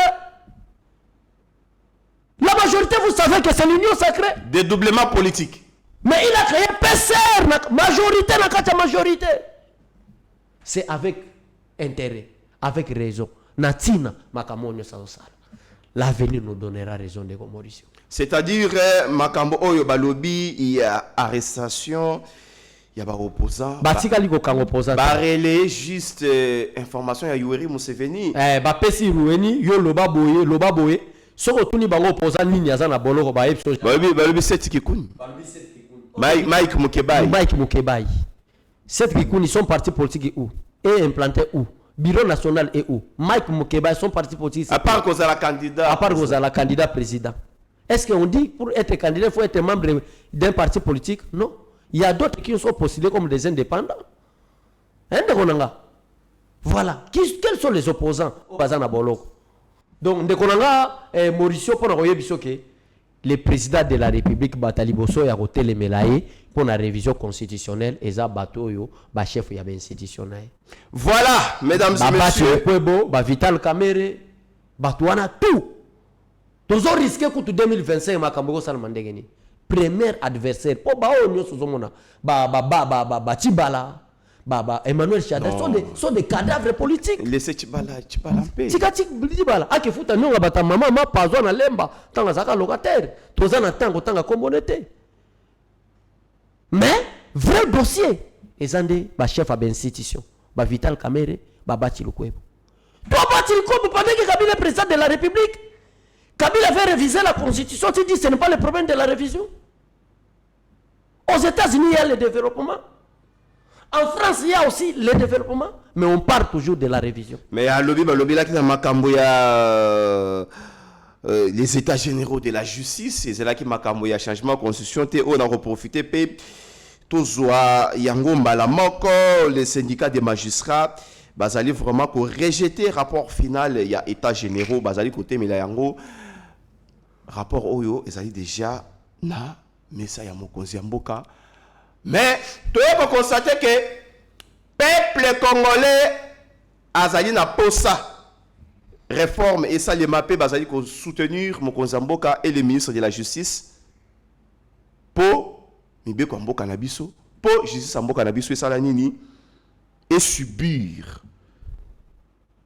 La majorité vous savez que c'est l'union sacrée. Dédoublement politique. Mais il a créé PCR majorité la kacha majorité. C'est avec intérêt, avec raison. Natina makamonyo sa osala. L'avenir nous donnera raison de Mauricio. C'est-à-dire, Makambo Oyo Balobi, il y a arrestation, il y a des opposants. Batikali ko kango opposant. Barrelé, juste information, il y a Yoweri Museveni. Bapesi Rueni, yo loba boye. Soko tuni bango opposant nini azana boloko ba epso. Balobi seti kikuni. Mike Mukebai. Cette kikuni sont partis politiques où? Et implantés où? Bureau national est où? Mike Mukebai sont partis politiques. À part cause à la candidat. À part cause à la candidat président. Est-ce qu'on dit pour être candidat, il faut être membre d'un parti politique? Non. Il y a d'autres qui sont postulés comme des indépendants. Voilà. Quels sont les opposants au Bazana Boloko? Donc, Mauricio, pour le président de la République, Batali Bosso, a voté les Melaye pour la révision constitutionnelle et ça, Batoyo, chef institutionnel. Voilà, mesdames et messieurs. Vital Kamerhe, Batouana, tout. Tous ont risqué que 2025 makambo salmandegeni. Premier adversaire pour ba onyo sozomona ba Tibala Emmanuel Chada sont des cadavres politiques. Laissez Tibala en paix. Tibala akifuta nyonga bata mama ma pazo na lemba tanga zaka locataire tozana tango tanga kombonete. Mais vrai dossier ezande ba chef à institution ba Vital Kamerhe ba Bati Lukwebo. Toi Bati Lukwebo pendant que Kabila est président de la République. Kabila avait révisé la constitution, tu dis que ce n'est pas le problème de la révision. Aux États-Unis, il y a le développement. En France, il y a aussi le développement. Mais on parle toujours de la révision. Mais à lobby là qui a les états généraux de la justice, c'est là qui m'a camboya changement de constitution, on a reprofité Tozoa Yango Malamoko, les syndicats des magistrats. Bazali vraiment pour rejeter rapport final, il y a état généraux, Bazali côté Milayango. Rapport Oyo, ils allaient déjà na mais ça y a mon Mboka. Mais tu peux constater que peuple congolais azali na posa réforme et ça les mappé bazali ko soutenir mon Mboka et le ministre de la justice pour mibeko Mboka na biso, pour justice Mboka na biso et ça la nini et subir,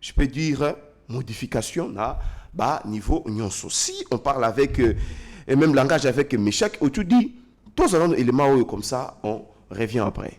je peux dire, modification na bas niveau union. Si on parle avec et même langage avec Meshach, où tu dis tous les éléments comme ça, on revient après.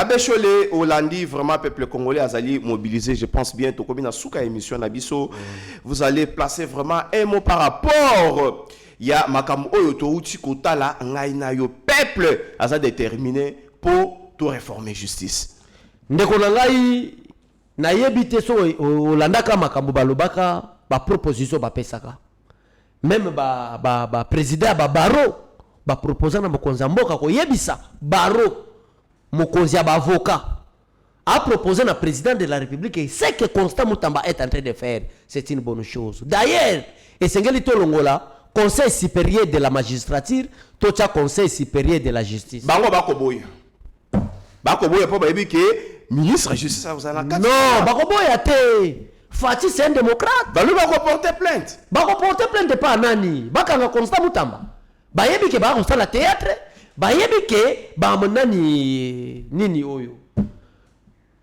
Abechole Hollandi, vraiment peuple congolais azali mobilisé, je pense bien to comme na souka émission na biso. Vous allez placer vraiment un mot par rapport ya makam oyo to uti kotala ngai na yo peuple aza déterminé pour tout réformer justice. Ndeko na ngai na yebite so olandaka makambo balobaka ba proposition ba pesaka. Même ba président ba baro ba proposer na mokonza mboka ko yebisa baro mokonzi ya avocat a proposé na président de la République et ce que Constant Mutamba est en train de faire, c'est une bonne chose. D'ailleurs, et Sengeli Tolongola, Conseil supérieur de la magistrature, Tocha Conseil supérieur de la justice. Bango bakoboya. Bakoboya po bayebi ke ministre de justice vous en a quatre. Non, bakoboya te. Fati c'est un démocrate. Balu bako porter plainte. Bako porter plainte pas nani. Bakanga Constant Mutamba. Bayebi ke ba constat la théâtre. Bayebi ke ba monani nini oyo.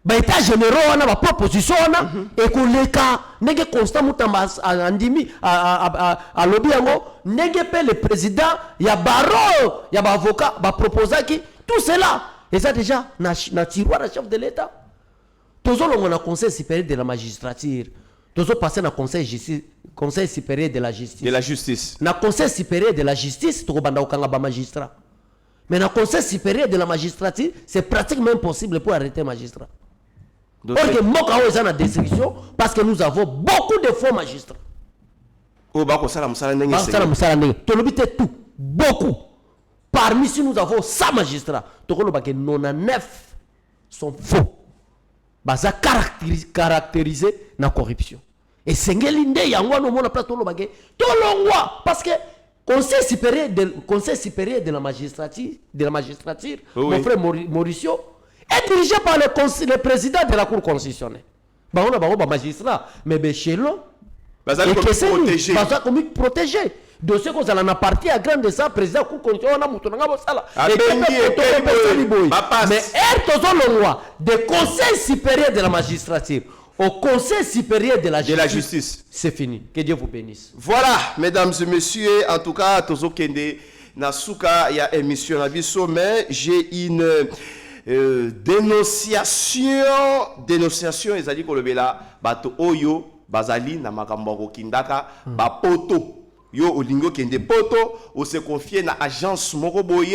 Ba état généraux wana ba proposition wana et koleka ndenge Constant Mutamba andimi a lobby yango ndenge pe le président ya baro ya ba avocat ba proposer ki tout cela et ça déjà na tiroir à chef de l'état. Tozo longo na conseil supérieur de la magistrature. Tozo passer na conseil supérieur de la justice. De la justice. Na conseil supérieur de la justice to banda okanga ba magistrat. Mais dans le conseil supérieur de la magistrature, c'est pratiquement impossible pour arrêter un magistrat. Or que Moka est en destruction parce que nous avons beaucoup de faux magistrats. Oh, bako sala musala ndenge tout. Beaucoup. Parmi si nous avons 100 magistrats, tokolo bake 99 sont faux. Baza caractérisé na corruption. Et sengeli nde yango no mona plateau lo bake tolongwa parce que Conseil supérieur de la magistrature, oui. Mon frère Mauricio, est dirigé par le président de la Cour constitutionnelle. On a un magistrat, mais Béchelon, protégé. Protégé. De ce qu'on a parti à grande ça, président de la Cour constitutionnelle, mais de Conseil supérieur de la magistrature au Conseil supérieur de la justice. C'est fini. Que Dieu vous bénisse. Voilà, mesdames et messieurs, en tout cas, Tozo Kende, Nasuka, il y a émission à Bisso, mais j'ai une dénonciation, ils ont dit que le bela, bato oyo, bazali, na makamboro kindaka, ba poto, yo olingo kende poto, ou se confier na agence moroboye,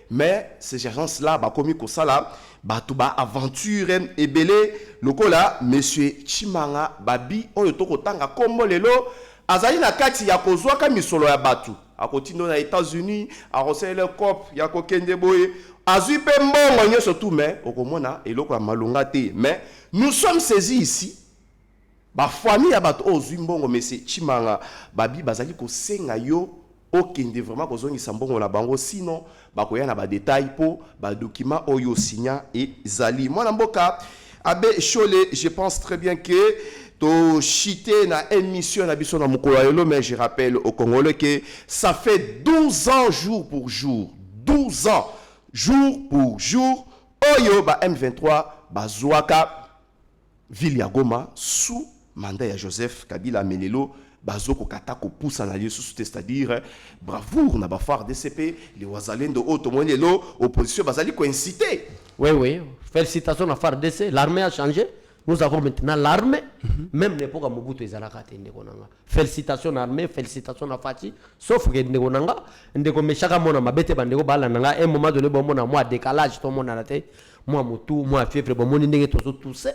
mais ces agences-là, ba komi kosala, Batouba aventure ebele lokola monsieur Chimanga Babi oyo tokotanga kombo lelo azali na kati ya kozwa ka misolo ya batu akotindo na États-Unis a reçu le cop ya kokende boye azui pe mbongo nyo surtout mais okomona eloko ya malonga te mais nous sommes saisis ici ba famille ya batu ozui mbongo monsieur Chimanga Babi bazali ko senga yo okende vraiment kozongisa mbongo na bango sinon bakoya na ba détail po ba document oyo signa et zali mwana mboka abe Chole je pense très bien que to chité na émission na biso na mukolo lelo mais je rappelle au Congolais que ça fait 12 ans jour pour jour 12 ans jour pour jour oyo ba M23 bazwaka ville ya Goma sous mandat ya Joseph Kabila Melelo bazoko katako poussa na lieu c'est-à-dire bravoure na ba phare DCP les wazalendo otomonelo opposition bazali ko inciter. Oui, félicitations à phare DC, l'armée a changé. Nous avons maintenant l'armée, même l'époque à Mobutu ezalaka te ndeko nanga. Félicitations à l'armée, félicitations à Fati, sauf que ndeko nanga, ndeko meshaka mona mabete bandeko bala nanga un moment donné bon mona moi décalage to mona la te, moi motu, moi fièvre bon moni ndenge to tout ça.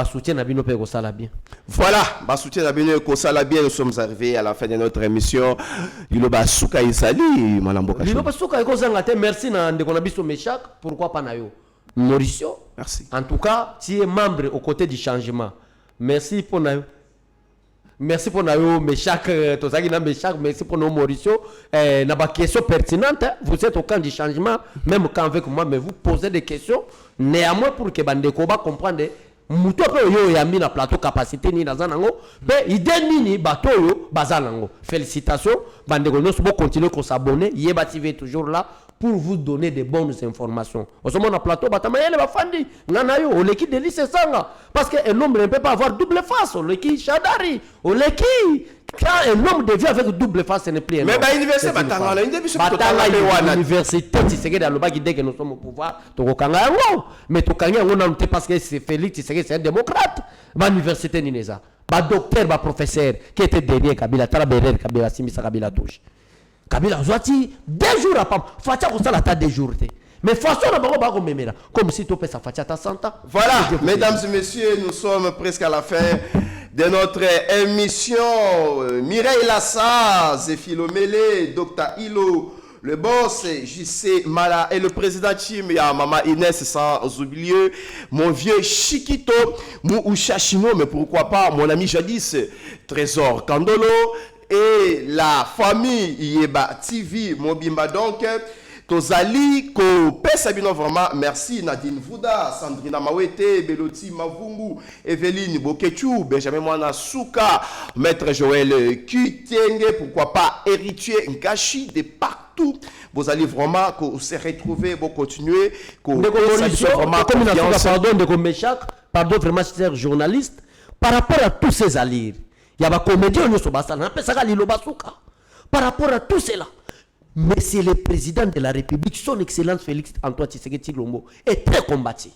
Soutien Nabino Pego Salabien. Voilà, soutien Nabino Pego Salabien, nous sommes arrivés à la fin de notre émission. Lilo Basuka Isali, Malamboka. Lilo Basuka Isali, merci Ndekonabiso Meshak, pourquoi pas Nayo Mauricio. Merci. En tout cas, tu es membre aux côtés du changement. Merci pour Nayo. Merci pour Nayo Meshak, merci pour nos Mauricio. N'a pas question pertinente, vous êtes au camp du changement, même quand avec moi, mais vous posez des questions. Néanmoins, pour que Bandekoba comprenne. Muto pe yo ya mi na plateau capacité ni nazanango pe idée nini bato yo bazalango félicitations bandeko nous bo continuer qu'on s'abonner Yeba TV toujours là pour vous donner des bonnes informations. Au moment on plateau, batamayele bafandi, nganayo, oleki de lycée sanga. Parce qu'un homme ne peut pas avoir double face, oleki shadari, oleki. Quand un homme devient avec double face, ce n'est plus un homme. Mais l'université, l'université, c'est que dans le bas dès que nous sommes au pouvoir, mais parce que c'est Félix, c'est un démocrate. L'université Nineza, docteur, professeur, qui était dernier Kabila, Talaberer, Kabila, Simisa Kabila touche. Kabila Zouati, 2 jours après, Fatia vous la table des jours. Mais façon comme si tu peux sa Fatia ta santa. Voilà, mesdames et messieurs, nous sommes presque à la fin de notre émission. Mireille Lassa, Zéphilo Mele, Dr Hilo, le boss JC Mala et le président Chim, Maman Inès, sans oublier mon vieux Chiquito, Moucha Chino, mais pourquoi pas mon ami jadis Trésor Kandolo et la famille Yeba TV, Mobimba donc. Tozali, ko Pesabino vraiment, merci Nadine Vouda, Sandrina Mawete, Beloti Mavungu, Evelyne Bokechu, Benjamin Mwana Souka, Maître Joël Kitenge, pourquoi pas Héritier Nkashi, de partout. Vous allez vraiment se retrouver, vous continuer, pardon vraiment, chers journalistes, par rapport à tous ces alliés, il y a des comédiens, par rapport à tout cela. Mais c'est le président de la République, son Excellence Félix Antoine Tshisekedi Tshilombo, est très combattu.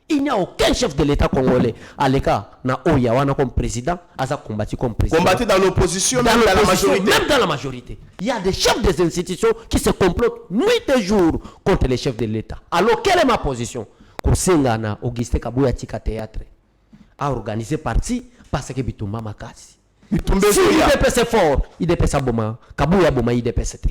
Il n'y a aucun chef de l'État congolais à l'écart na Oyawana comme président, a combattu comme président. Combattu dans l'opposition, même dans la majorité. Même dans la majorité. Il y a des chefs des institutions qui se complotent nuit et jour contre les chefs de l'État. Alors, quelle est ma position? Kosengana Auguste Kabuya Tika Théâtre a organisé parti parce que Bitumba Makasi. Si IDPS est fort, IDPS a boma, Kabuya boma IDPS te.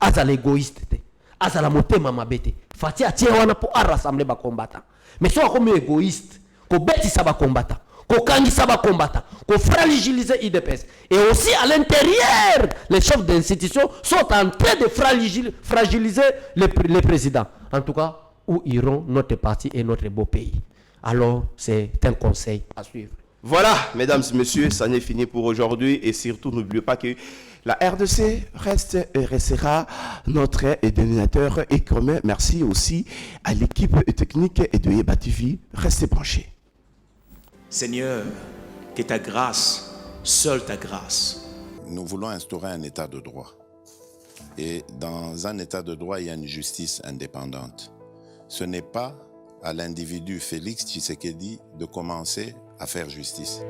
Azal égoïste te. Azal motema mabete. Fati atia wana pour rassembler ba combattants. Mais soit comme égoïste, ko beti sa ba combattants, ko kangi sa ba combattants, ko fragiliser IDPS. Et aussi à l'intérieur, les chefs d'institutions sont en train de fragiliser les présidents. En tout cas, où iront notre parti et notre beau pays. Alors, c'est un conseil à suivre. Voilà, mesdames et messieurs, ça n'est fini pour aujourd'hui. Et surtout, n'oubliez pas que la RDC reste et restera notre dénominateur et commun. Merci aussi à l'équipe technique de Yeba TV. Restez branchés. Seigneur, que ta grâce, seule ta grâce. Nous voulons instaurer un état de droit. Et dans un état de droit, il y a une justice indépendante. Ce n'est pas à l'individu Félix Tshisekedi de commencer à faire justice.